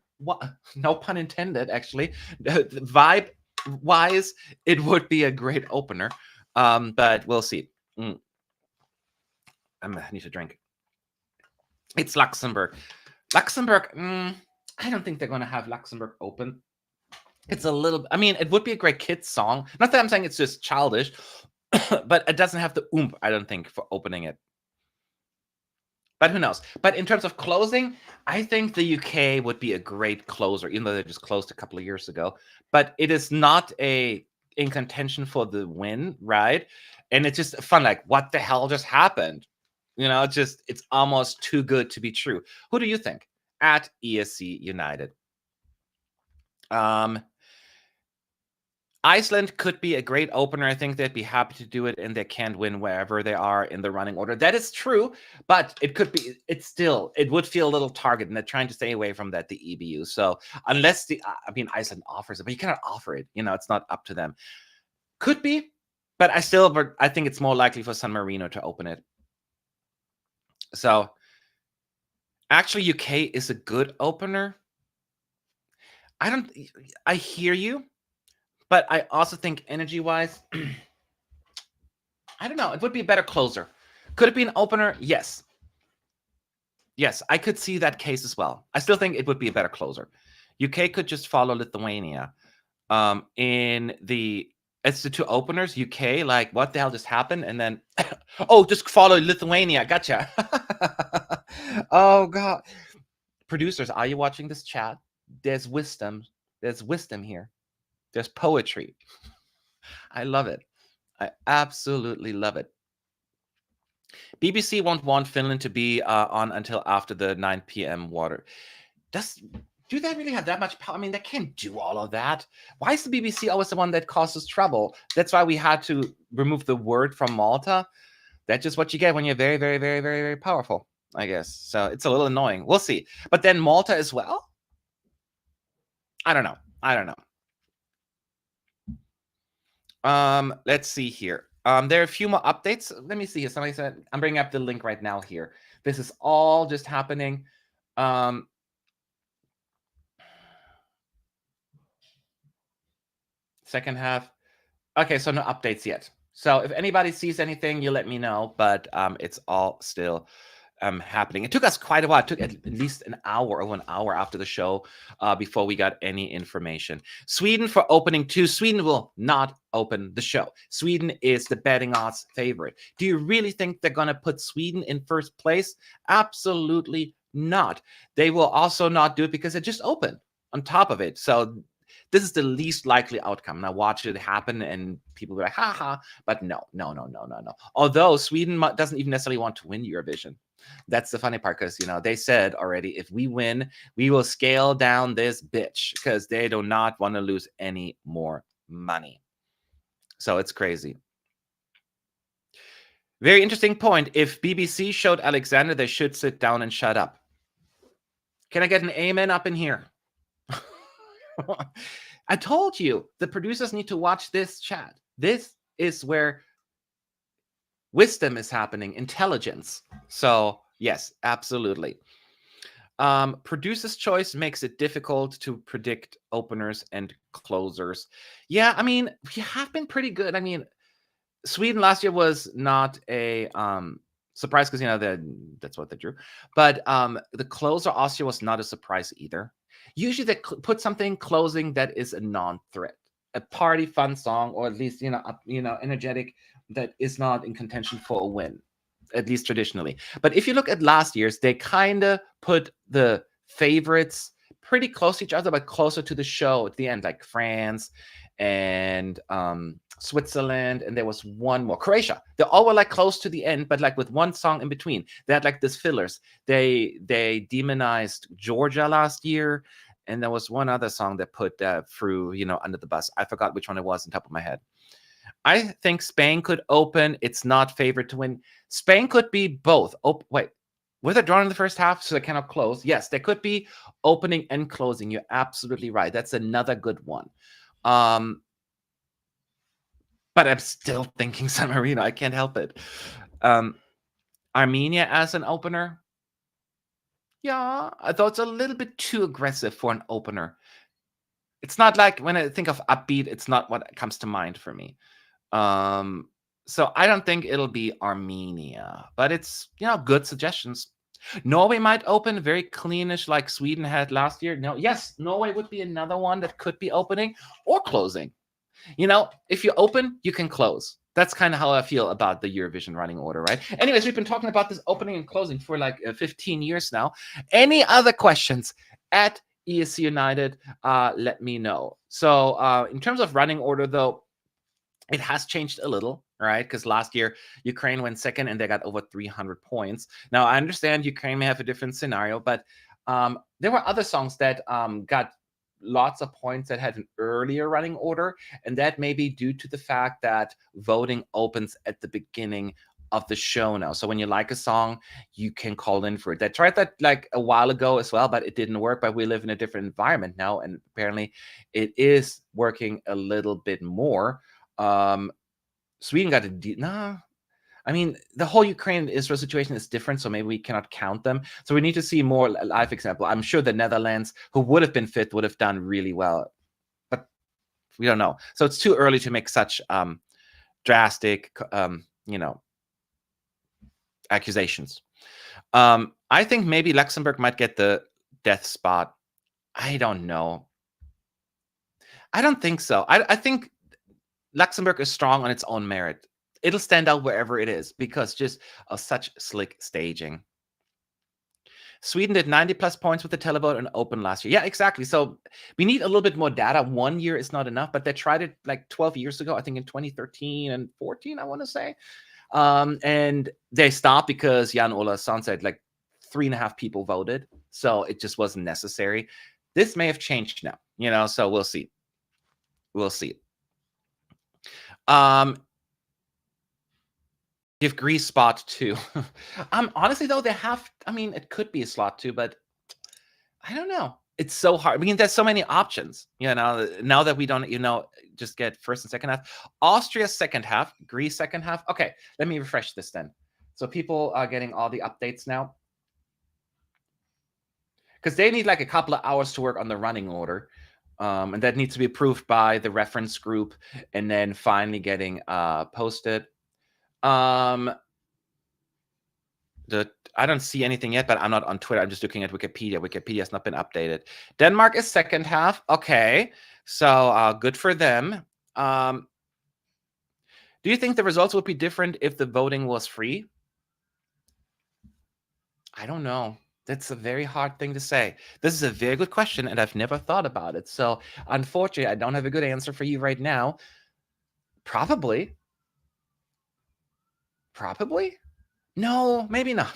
no pun intended, actually, vibe wise, it would be a great opener. But we'll see. I need to drink. It's Luxembourg. Luxembourg, I don't think they're going to have Luxembourg open. It's a little, I mean, it would be a great kids song. Not that I'm saying it's just childish, but it doesn't have the oomph, I don't think, for opening it. But who knows? But in terms of closing, I think the UK would be a great closer, even though they just closed a couple of years ago. But it is not in contention for the win, right? And it's just fun, like, what the hell just happened? You know, it's almost too good to be true. Who do you think? At ESC United. Iceland could be a great opener. I think they'd be happy to do it, and they can't win wherever they are in the running order. That is true, but it could be, it would feel a little target, and they're trying to stay away from that, the EBU. So unless Iceland offers it, but you cannot offer it. You know, it's not up to them. Could be, but I think it's more likely for San Marino to open it. So actually, UK is a good opener. I hear you. But I also think energy-wise, I don't know. It would be a better closer. Could it be an opener? Yes. Yes, I could see that case as well. I still think it would be a better closer. UK could just follow Lithuania. As the two openers, UK, like, what the hell just happened? And then, oh, just follow Lithuania. Gotcha. Oh, God. Producers, are you watching this chat? There's wisdom. There's wisdom here. There's poetry. I love it. I absolutely love it. BBC won't want Finland to be on until after the 9 p.m. water. Do they really have that much power? I mean, they can't do all of that. Why is the BBC always the one that causes trouble? That's why we had to remove the word from Malta. That's just what you get when you're very, very, very, very, very powerful, I guess. So it's a little annoying. We'll see. But then Malta as well? I don't know. Let's see here. There are a few more updates. Let me see here. Somebody said, I'm bringing up the link right now here. This is all just happening. Second half. Okay, so no updates yet. So if anybody sees anything, you let me know. But it's all still happening. It took us quite a while. It took at least over an hour after the show before we got any information. Sweden for opening 2. Sweden will not open the show. Sweden is the betting odds favorite. Do you really think they're going to put Sweden in first place? Absolutely not. They will also not do it because it just opened on top of it. So this is the least likely outcome. Now watch it happen and people will be like, haha, but no. Although Sweden doesn't even necessarily want to win Eurovision. That's the funny part, because, you know, they said already, if we win, we will scale down this bitch, because they do not want to lose any more money. So it's crazy. Very interesting point. If BBC showed Alexander, they should sit down and shut up. Can I get an amen up in here? I told you, the producers need to watch this chat. This is where wisdom is happening, intelligence. So yes, absolutely. Producer's choice makes it difficult to predict openers and closers. Yeah, I mean, we have been pretty good. I mean, Sweden last year was not a surprise, because, you know, that's what they drew. But the closer, Austria, was not a surprise either. Usually they put something closing that is a non-threat, a party fun song, or at least, energetic, that is not in contention for a win, at least traditionally. But if you look at last year's, they kind of put the favorites pretty close to each other, but closer to the show at the end, like France and Switzerland, and there was one more, Croatia. They all were like close to the end, but like with one song in between. They had like this fillers. They demonized Georgia last year, and there was one other song that put through, under the bus. I forgot which one it was on top of my head. I think Spain could open. It's not favored to win. Spain could be both. Wait, were they drawn in the first half, so they cannot close? Yes, they could be opening and closing. You're absolutely right. That's another good one. But I'm still thinking San Marino. I can't help it. Armenia as an opener. Yeah, I thought it's a little bit too aggressive for an opener. It's not like when I think of upbeat, it's not what comes to mind for me. So I don't think it'll be Armenia, but it's, good suggestions. Norway might open very cleanish like Sweden had last year. No, yes, Norway would be another one that could be opening or closing. If you open, you can close. That's kind of how I feel about the Eurovision running order, right? Anyways, we've been talking about this opening and closing for like 15 years now. Any other questions at ESC United? Let me know. So in terms of running order, though, it has changed a little, right? Because last year, Ukraine went second and they got over 300 points. Now, I understand Ukraine may have a different scenario, but there were other songs that got lots of points that had an earlier running order. And that may be due to the fact that voting opens at the beginning of the show now. So when you like a song, you can call in for it. They tried that like a while ago as well, but it didn't work. But we live in a different environment now. And apparently it is working a little bit more. Sweden got I mean, the whole Ukraine-Israel situation is different, so maybe we cannot count them. So we need to see more live example. I'm sure the Netherlands, who would have been fit, would have done really well, but we don't know. So it's too early to make such drastic, accusations. I think maybe Luxembourg might get the death spot. I don't know. I don't think so. I think Luxembourg is strong on its own merit. It'll stand out wherever it is because just of such slick staging. Sweden did 90 plus points with the televote and open last year. Yeah, exactly. So we need a little bit more data. 1 year is not enough, but they tried it like 12 years ago, I think in 2013 and 14, I want to say. And they stopped because Jan Olason said like 3.5 people voted. So it just wasn't necessary. This may have changed now, so we'll see. We'll see. Give Greece spot 2. Honestly, though, it could be a slot 2, but I don't know. It's so hard. I mean, there's so many options, now that we don't, just get first and second half. Austria second half, Greece second half. Okay, let me refresh this then. So people are getting all the updates now. Because they need like a couple of hours to work on the running order. And that needs to be approved by the reference group and then finally getting posted. I don't see anything yet, but I'm not on Twitter. I'm just looking at Wikipedia. Wikipedia has not been updated. Denmark is second half. Okay. So good for them. Do you think the results would be different if the voting was free? I don't know. That's a very hard thing to say. This is a very good question, and I've never thought about it. So unfortunately, I don't have a good answer for you right now. Probably. Probably? No, maybe not.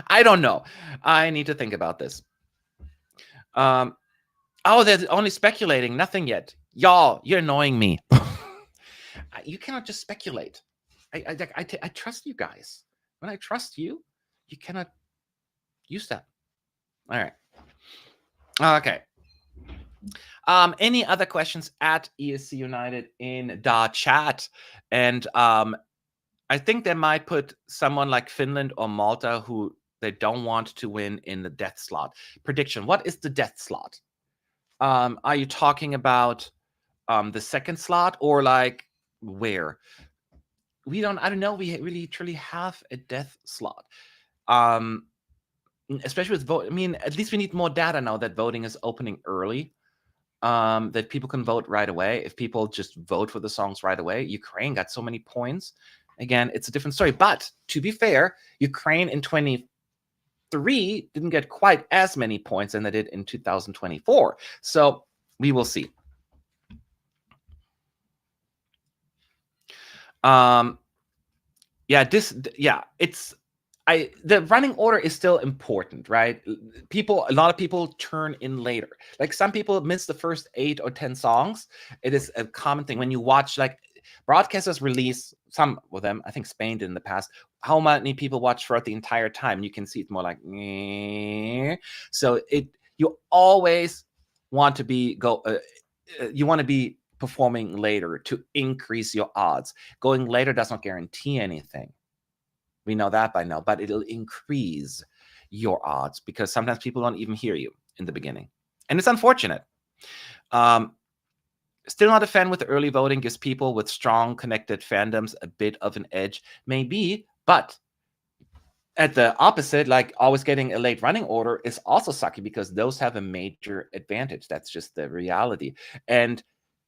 I don't know. I need to think about this. Oh, they're only speculating. Nothing yet. Y'all, you're annoying me. You cannot just speculate. I trust you guys. When I trust you, you cannot use that. All right. Okay. Any other questions at ESC United in the chat? And I think they might put someone like Finland or Malta who they don't want to win in the death slot. Prediction. What is the death slot? Are you talking about the second slot or like where? I don't know. We really truly have a death slot. Especially with vote. I mean, at least we need more data now that voting is opening early. That people can vote right away. If people just vote for the songs right away, Ukraine got so many points. Again, it's a different story. But to be fair, Ukraine in 2023 didn't get quite as many points than they did in 2024. So we will see. The running order is still important, right? A lot of people turn in later. Like some people miss the first 8 or 10 songs. It is a common thing when you watch like broadcasters release, some of them, I think Spain did in the past, how many people watch throughout the entire time. You can see it's more like, so you always want to be performing later to increase your odds. Going later does not guarantee anything. We know that by now, but it'll increase your odds because sometimes people don't even hear you in the beginning. And it's unfortunate. Still not a fan with the early voting, gives people with strong connected fandoms a bit of an edge, maybe, but at the opposite, like always getting a late running order is also sucky because those have a major advantage. That's just the reality. And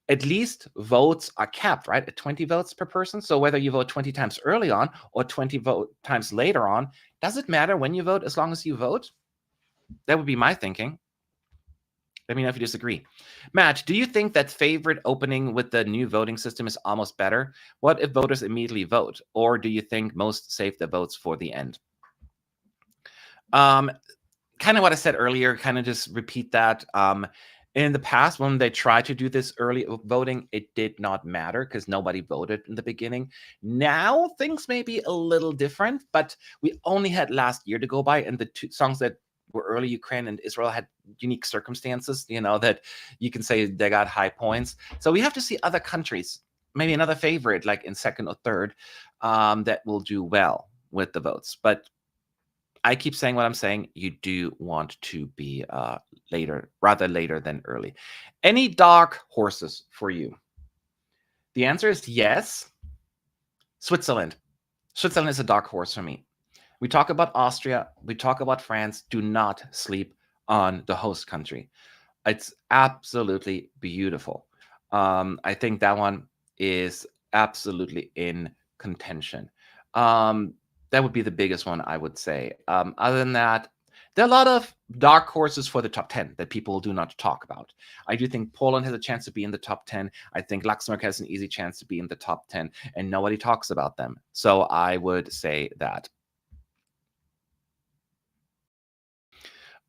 at least votes are capped, right? At 20 votes per person. So whether you vote 20 times early on or 20 times later on, does it matter when you vote as long as you vote? That would be my thinking. Let me know if you disagree. Matt, do you think that favorite opening with the new voting system is almost better? What if voters immediately vote? Or do you think most save the votes for the end? Kind of what I said earlier, kind of just repeat that. In the past, when they tried to do this early voting, it did not matter because nobody voted in the beginning. Now, things may be a little different, but we only had last year to go by, and the two songs that were early, Ukraine and Israel, had unique circumstances, that you can say they got high points. So we have to see other countries, maybe another favorite, like in second or third, that will do well with the votes. But I keep saying what I'm saying. You do want to be rather later than early. Any dark horses for you? The answer is yes. Switzerland. Switzerland is a dark horse for me. We talk about Austria. We talk about France. Do not sleep on the host country. It's absolutely beautiful. I think that one is absolutely in contention. That would be the biggest one, I would say. Other than that, there are a lot of dark horses for the top 10 that people do not talk about. I do think Poland has a chance to be in the top 10. I think Luxembourg has an easy chance to be in the top 10, and nobody talks about them. So I would say that.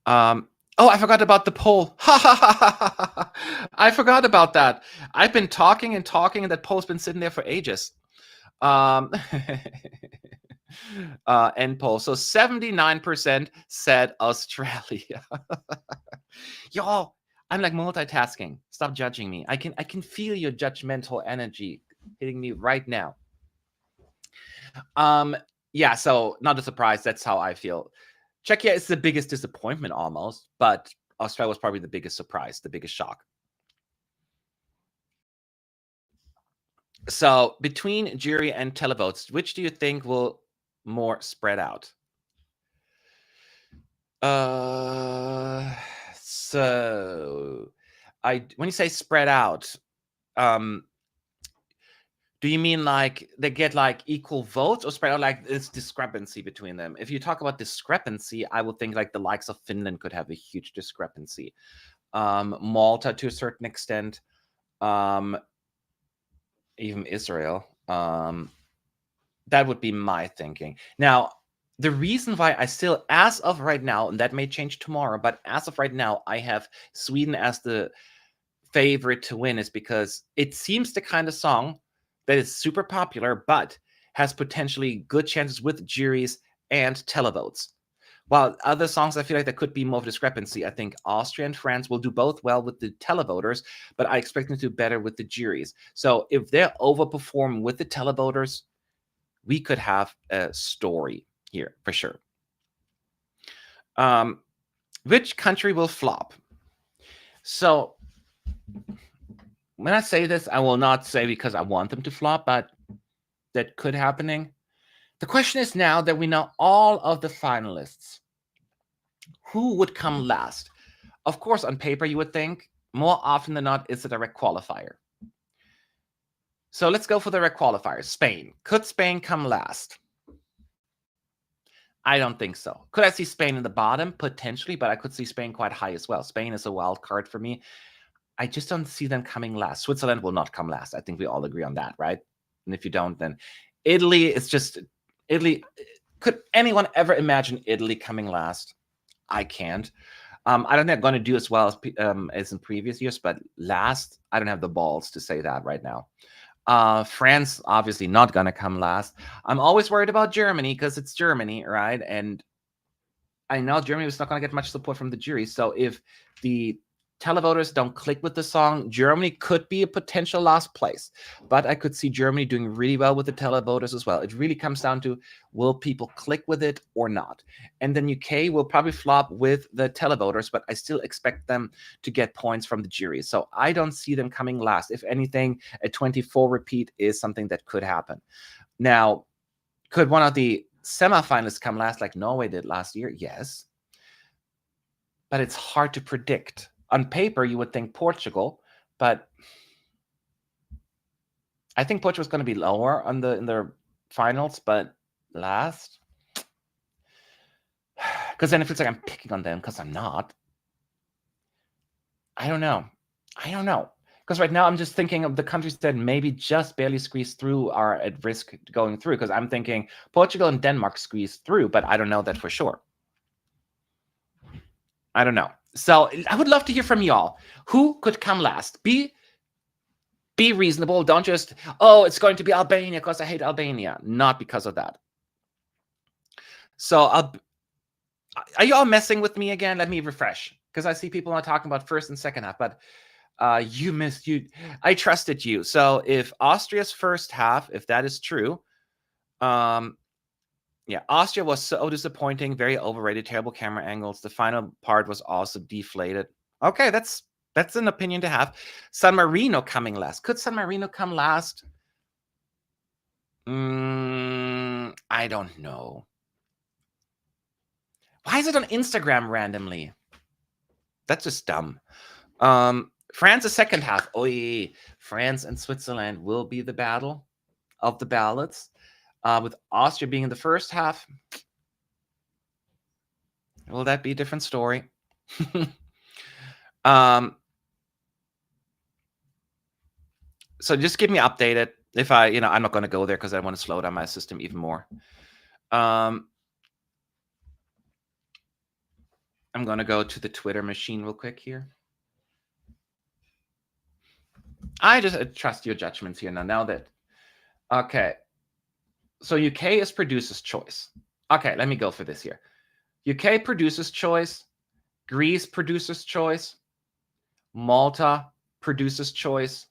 Oh, I forgot about the poll. I forgot about that. I've been talking and talking, and that poll's been sitting there for ages. End poll. So 79% said Australia. Y'all, I'm like multitasking. Stop judging me. I can feel your judgmental energy hitting me right now. Yeah, so not a surprise. That's how I feel. Czechia is the biggest disappointment almost, but Australia was probably the biggest surprise, the biggest shock. So between jury and televotes, which do you think will more spread out? So when you say spread out, do you mean like they get like equal votes, or spread out like this discrepancy between them? If you talk about discrepancy, I would think like the likes of Finland could have a huge discrepancy. Malta to a certain extent, even Israel. That would be my thinking. Now, the reason why I still, as of right now, and that may change tomorrow, but as of right now, I have Sweden as the favorite to win is because it seems the kind of song that is super popular, but has potentially good chances with juries and televotes. While other songs, I feel like there could be more of a discrepancy. I think Austria and France will do both well with the televoters, but I expect them to do better with the juries. So if they're overperforming with the televoters, we could have a story here for sure. Which country will flop? So when I say this, I will not say because I want them to flop, but that could happening. The question is, now that we know all of the finalists, who would come last? Of course, on paper, you would think more often than not, it's a direct qualifier. So let's go for the direct qualifiers. Spain. Could Spain come last? I don't think so. Could I see Spain in the bottom? Potentially, but I could see Spain quite high as well. Spain is a wild card for me. I just don't see them coming last. Switzerland will not come last. I think we all agree on that, right? And if you don't, then Italy is just Italy. Could anyone ever imagine Italy coming last? I can't. I don't think they're going to do as well as in previous years, but last, I don't have the balls to say that right now. France, obviously not going to come last. I'm always worried about Germany because it's Germany, right? And I know Germany was not going to get much support from the jury. So if the televoters don't click with the song, Germany could be a potential last place. But I could see Germany doing really well with the televoters as well. It really comes down to, will people click with it or not? And then UK will probably flop with the televoters, but I still expect them to get points from the jury. So I don't see them coming last. If anything, a 24 repeat is something that could happen. Now, could one of the semifinalists come last like Norway did last year? Yes. But it's hard to predict. On paper, you would think Portugal, but I think Portugal's going to be lower in their finals, but last, because then it feels like I'm picking on them, because I'm not. I don't know. Because right now I'm just thinking of the countries that maybe just barely squeeze through are at risk going through, because I'm thinking Portugal and Denmark squeeze through, but I don't know that for sure. I don't know. So I would love to hear from y'all. Who could come last? Be reasonable. Don't just, oh, it's going to be Albania because I hate Albania. Not because of that. So are you all messing with me again? Let me refresh, because I see people are talking about first and second half, but I trusted you. So if Austria's first half, if that is true, yeah, Austria was so disappointing, very overrated, terrible camera angles. The final part was also deflated. Okay, that's an opinion to have. San Marino coming last. Could San Marino come last? I don't know. Why is it on Instagram randomly? That's just dumb. France, the second half. Oh, yeah. France and Switzerland will be the battle of the ballots. With Austria being in the first half, will that be a different story? So just keep me updated. If I'm not going to go there because I want to slow down my system even more. I'm going to go to the Twitter machine real quick here. I just trust your judgments here now that, okay. So UK is producer's choice. Okay, let me go for this here. UK producer's choice, Greece producer's choice, Malta producer's choice,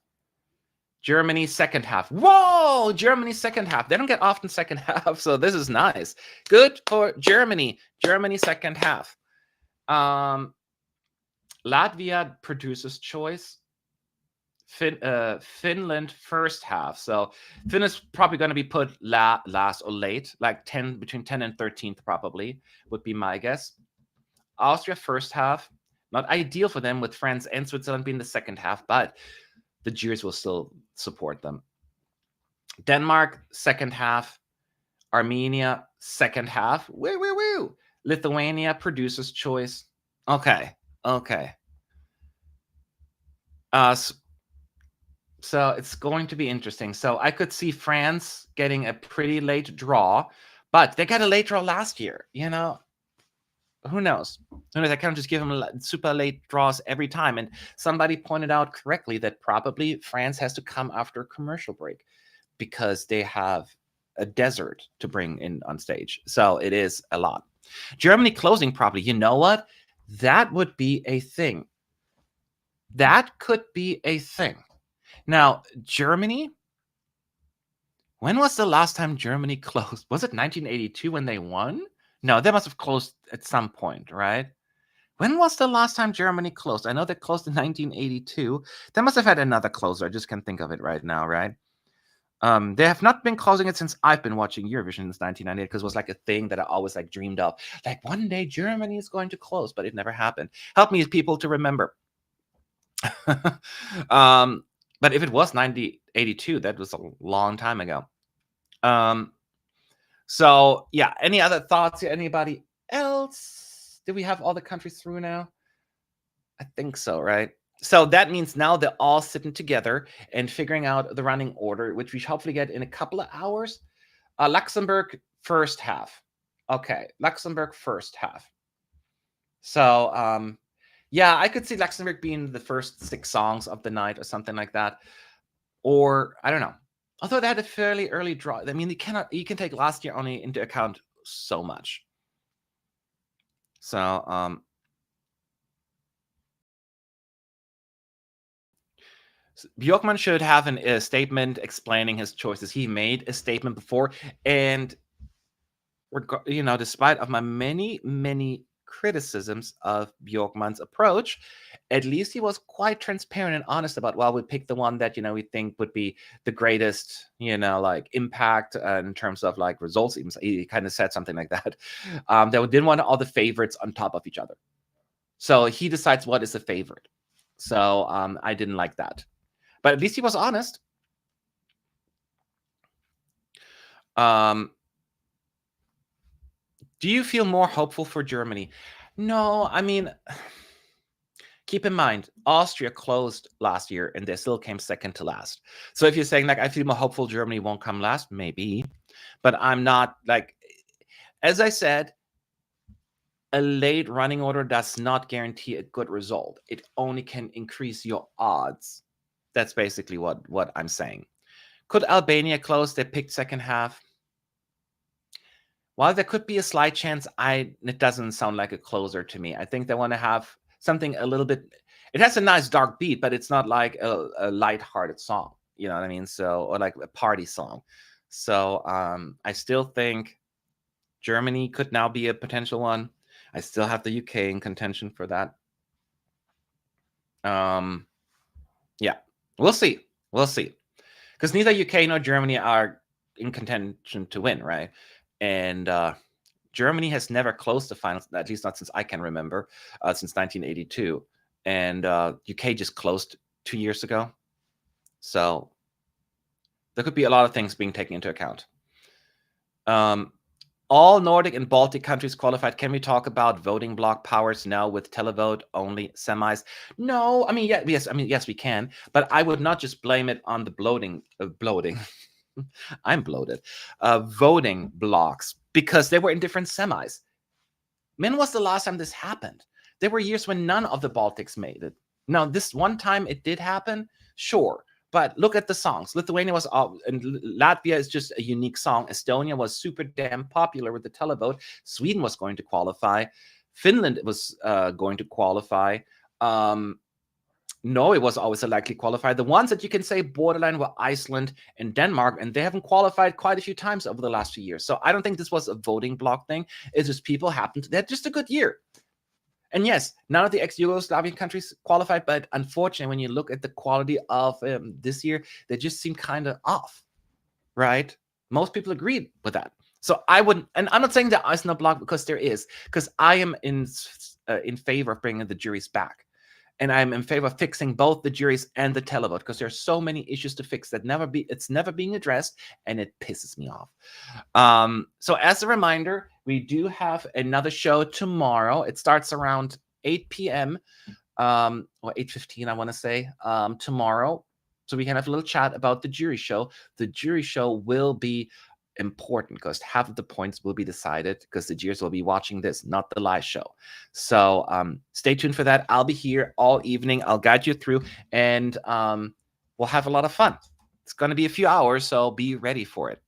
Germany second half. Whoa, Germany second half. They don't get often second half, so this is nice. Good for Germany. Germany second half. Latvia producer's choice. Finland first half. So Finland's probably going to be put last or late, like between 10 and 13th probably, would be my guess. Austria first half. Not ideal for them with France and Switzerland being the second half, but the juries will still support them. Denmark, second half. Armenia, second half. Woo. Lithuania, producer's choice. Okay. So it's going to be interesting. So I could see France getting a pretty late draw, but they got a late draw last year, Who knows? I can't just give them super late draws every time. And somebody pointed out correctly that probably France has to come after a commercial break because they have a desert to bring in on stage. So it is a lot. Germany closing probably. You know what? That would be a thing. That could be a thing. Now, Germany, when was the last time Germany closed? Was it 1982 when they won? No, they must have closed at some point, right? When was the last time Germany closed? I know they closed in 1982. They must have had another closer. I just can't think of it right now, right? They have not been closing it since I've been watching Eurovision since 1998, because it was like a thing that I always dreamed of. Like one day Germany is going to close, but it never happened. Help me, people, to remember. But if it was 1982, that was a long time ago. So yeah, any other thoughts? Anybody else? Do we have all the countries through now? I think so, right? So that means now they're all sitting together and figuring out the running order, which we hopefully get in a couple of hours. Luxembourg first half. Okay, Luxembourg first half. So yeah, I could see Luxembourg being the first 6 songs of the night or something like that. Or I don't know. Although they had a fairly early draw. I mean, you can take last year only into account so much. So Bjorkman should have a statement explaining his choices. He made a statement before, and despite of my many criticisms of Bjorkman's approach, at least he was quite transparent and honest about, well, we picked the one that we think would be the greatest like impact in terms of like results. He kind of said something like that. They didn't want all the favorites on top of each other, so he decides what is a favorite. So I didn't like that, but at least he was honest. Do you feel more hopeful for Germany? No, I mean, keep in mind, Austria closed last year and they still came second to last. So if you're saying like, I feel more hopeful Germany won't come last, maybe, but I'm not like, as I said, a late running order does not guarantee a good result. It only can increase your odds. That's basically what I'm saying. Could Albania close? They picked second half. While there could be a slight chance, it doesn't sound like a closer to me. I think they want to have something a little bit. It has a nice dark beat, but it's not like a light-hearted song. You know what I mean? So, or like a party song. So I still think Germany could now be a potential one. I still have the UK in contention for that. Yeah, we'll see. We'll see. Because neither UK nor Germany are in contention to win, right? And Germany has never closed the finals, at least not since I can remember, since 1982. And UK just closed 2 years ago. So there could be a lot of things being taken into account. All Nordic and Baltic countries qualified. Can we talk about voting block powers now with televote only semis? No, I mean, yes, we can. But I would not just blame it on the bloating. I'm bloated. Voting blocks, because they were in different semis. When was the last time this happened? There were years when none of the Baltics made it. Now, this one time it did happen, sure. But look at the songs. Lithuania was, and Latvia is just a unique song. Estonia was super damn popular with the televote. Sweden was going to qualify. Finland was going to qualify. Norway was always a likely qualifier. The ones that you can say borderline were Iceland and Denmark, and they haven't qualified quite a few times over the last few years. So I don't think this was a voting block thing. It's just people they had just a good year. And yes, none of the ex-Yugoslavian countries qualified, but unfortunately, when you look at the quality of this year, they just seem kind of off, right? Most people agreed with that. So I wouldn't, and I'm not saying there is no block, because there is, because I am in favor of bringing the juries back. And I'm in favor of fixing both the juries and the televote, because there are so many issues to fix that it's never being addressed, and it pisses me off. So as a reminder, we do have another show tomorrow. It starts around 8 p.m. Or 8:15, I want to say, tomorrow. So we can have a little chat about the jury show. The jury show will be important because half of the points will be decided because the jurors will be watching this, not the live show. So stay tuned for that. I'll be here all evening. I'll guide you through, and we'll have a lot of fun. It's going to be a few hours, so be ready for it.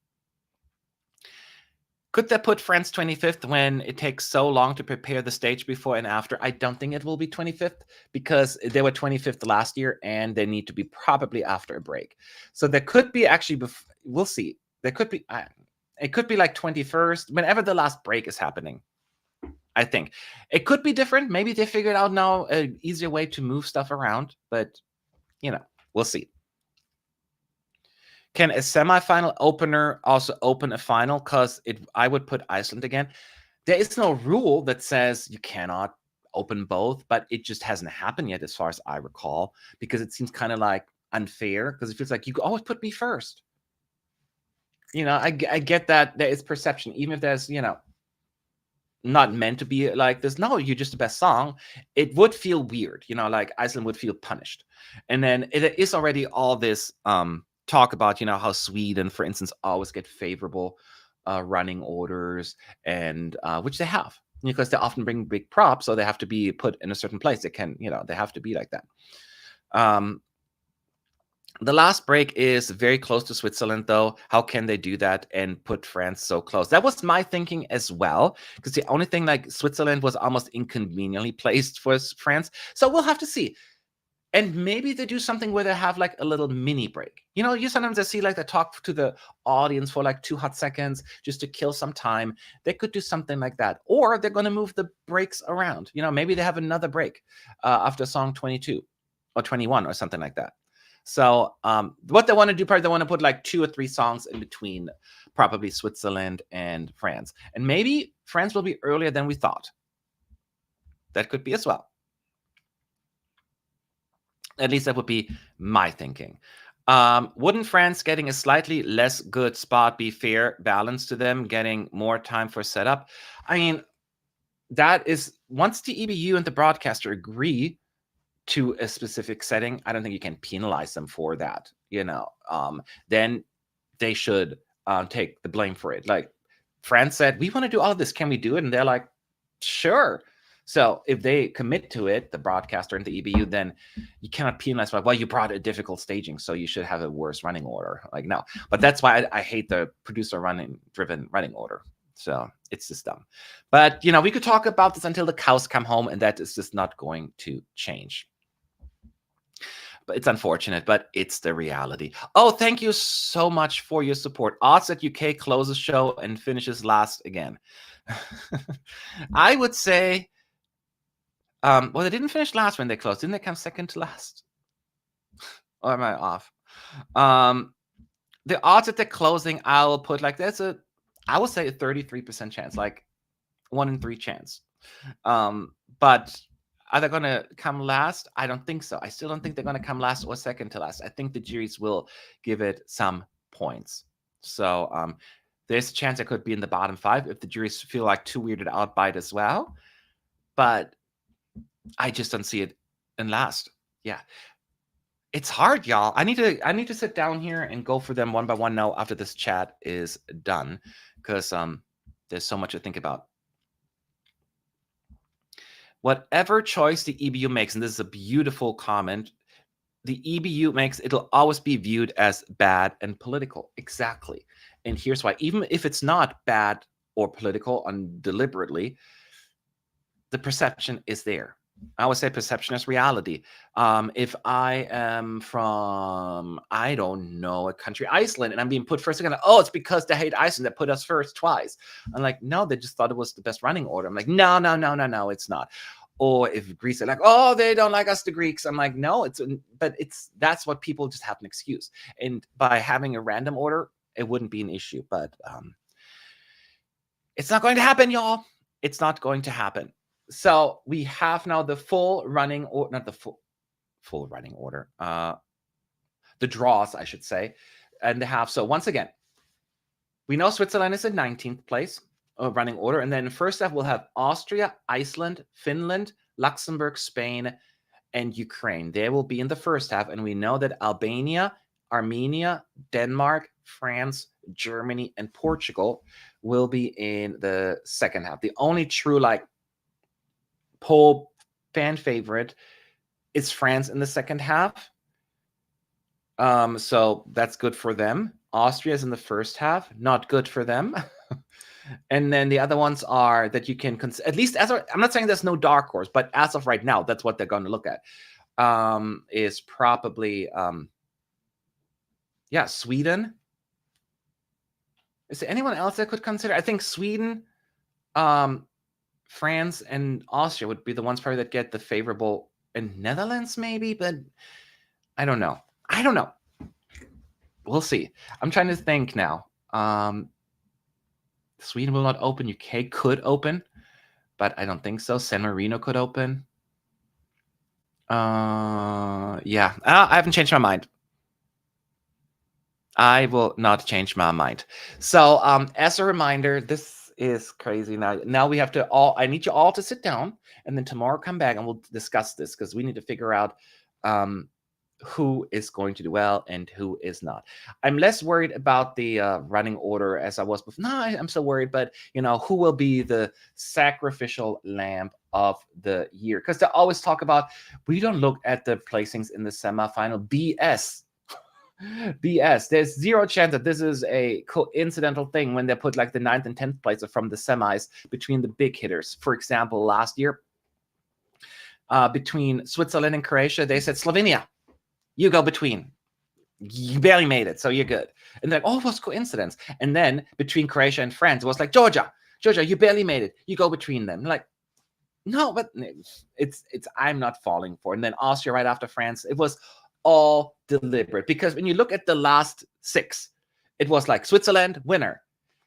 Could that put France 25th when it takes so long to prepare the stage before and after? I don't think it will be 25th, because they were 25th last year, and they need to be probably after a break. So there could be actually, we'll see. There could be, it could be like 21st, whenever the last break is happening. I think it could be different. Maybe they figured out now an easier way to move stuff around, but we'll see. Can a semifinal opener also open a final? Because I would put Iceland again. There is no rule that says you cannot open both, but it just hasn't happened yet, as far as I recall, because it seems kind of like unfair, because it feels like you always put me first. I get that there is perception, even if there's, not meant to be like this. No, you're just the best song. It would feel weird, like Iceland would feel punished. And then it is already all this talk about, how Sweden, for instance, always get favorable running orders, and which they have, because they often bring big props, so they have to be put in a certain place. They can, they have to be like that. The last break is very close to Switzerland, though. How can they do that and put France so close? That was my thinking as well, because the only thing, like, Switzerland was almost inconveniently placed for France. So we'll have to see. And maybe they do something where they have like a little mini break. You know, you sometimes I see like they talk to the audience for like 2 hot seconds just to kill some time. They could do something like that. Or they're going to move the breaks around. You know, maybe they have another break after song 22 or 21 or something like that. So what they want to do, probably they want to put like 2 or 3 songs in between, probably Switzerland and France. And maybe France will be earlier than we thought. That could be as well. At least that would be my thinking. Wouldn't France getting a slightly less good spot be fair balance to them getting more time for setup? I mean, that is, once the EBU and the broadcaster agree to a specific setting, I don't think you can penalize them for that. You know, then they should take the blame for it. Like France said, we want to do all of this. Can we do it? And they're like, sure. So if they commit to it, the broadcaster and the EBU, then you cannot penalize, like, well, you brought a difficult staging, so you should have a worse running order. Like, no. But that's why I hate the producer-driven running order. So it's just dumb. But, you know, we could talk about this until the cows come home, and that is just not going to change. But it's unfortunate, but it's the reality. Oh, thank you so much for your support. Odds that UK closes show and finishes last again. I would say... well, they didn't finish last when they closed. Didn't they come second to last? Or am I off? The odds at the closing, I'll put like I will say a 33% chance, like 1 in 3 chance. But are they going to come last? I don't think so. I still don't think they're going to come last or second to last. I think the juries will give it some points. So there's a chance it could be in the bottom 5 if the juries feel like too weirded out by it as well. But I just don't see it in last. Yeah. It's hard, y'all. I need to sit down here and go for them one by one now after this chat is done, because there's so much to think about. Whatever choice the EBU makes, and this is a beautiful comment, the EBU makes, it'll always be viewed as bad and political. Exactly. And here's why. Even if it's not bad or political deliberately, the perception is there. I would say perception is reality. If I am from, I don't know, a country, Iceland, and I'm being put first again, oh, it's because they hate Iceland that put us first twice. I'm like, no, they just thought it was the best running order. I'm like, no, it's not. Or if Greece are like, oh, they don't like us, the Greeks. I'm like, no, that's what people just have an excuse. And by having a random order, it wouldn't be an issue. But it's not going to happen, y'all. It's not going to happen. So we have now the full running, or not the full running order, the draws, I should say, and they have. So once again, we know Switzerland is in 19th place of running order, and then first half we'll have Austria, Iceland, Finland, Luxembourg, Spain, and Ukraine. They will be in the first half, and we know that Albania, Armenia, Denmark, France, Germany, and Portugal will be in the second half. The only true poll fan favorite is France in the second half. So that's good for them. Austria is in the first half, not good for them. And then the other ones are that you can at least I'm not saying there's no dark horse, but as of right now, that's what they're going to look at. Is probably Sweden. Is there anyone else that could consider? I think Sweden, France, and Austria would be the ones probably that get the favorable, and Netherlands maybe, but I don't know. We'll see. I'm trying to think now. Sweden will not open. UK could open, but I don't think so. San Marino could open. I haven't changed my mind. I will not change my mind. So as a reminder, this is crazy. Now we have to I need you all to sit down, and then tomorrow come back and we'll discuss this, because we need to figure out who is going to do well and who is not. I'm less worried about the running order as I was before. No, I'm still worried, but who will be the sacrificial lamb of the year? Because they always talk about, we don't look at the placings in the semifinal. BS. There's zero chance that this is a coincidental thing when they put like the 9th and 10th placer from the semis between the big hitters. For example, last year, between Switzerland and Croatia, they said, Slovenia, you go between. You barely made it, so you're good. And they're like, oh, it was coincidence. And then between Croatia and France, it was like, Georgia, you barely made it. You go between them. Like, no, but it's I'm not falling for it. And then Austria right after France, it was all deliberate. Because when you look at the last 6, it was like Switzerland, winner.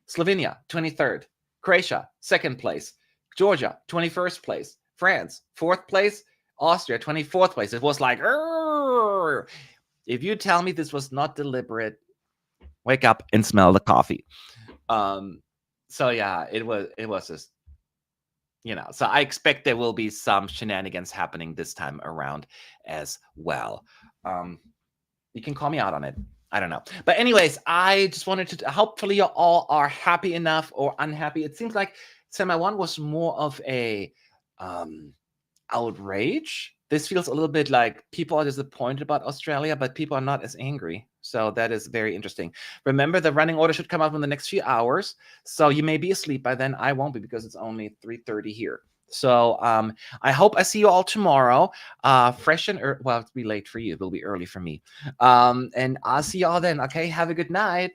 Slovenia, 23rd. Croatia, 2nd place. Georgia, 21st place. France, 4th place. Austria, 24th place. It was like, Arr! If you tell me this was not deliberate, wake up and smell the coffee. So yeah, it was just, so I expect there will be some shenanigans happening this time around as well. You can call me out on it. I don't know. But anyways, I just wanted to, hopefully you all are happy enough or unhappy. It seems like Semi 1 was more of a outrage. This feels a little bit like people are disappointed about Australia, but people are not as angry. So that is very interesting. Remember, the running order should come out in the next few hours. So you may be asleep by then. I won't be because it's only 3:30 here. So I hope I see you all tomorrow. Fresh and well, it'll be late for you. It'll be early for me. And I'll see y'all then. Okay, have a good night.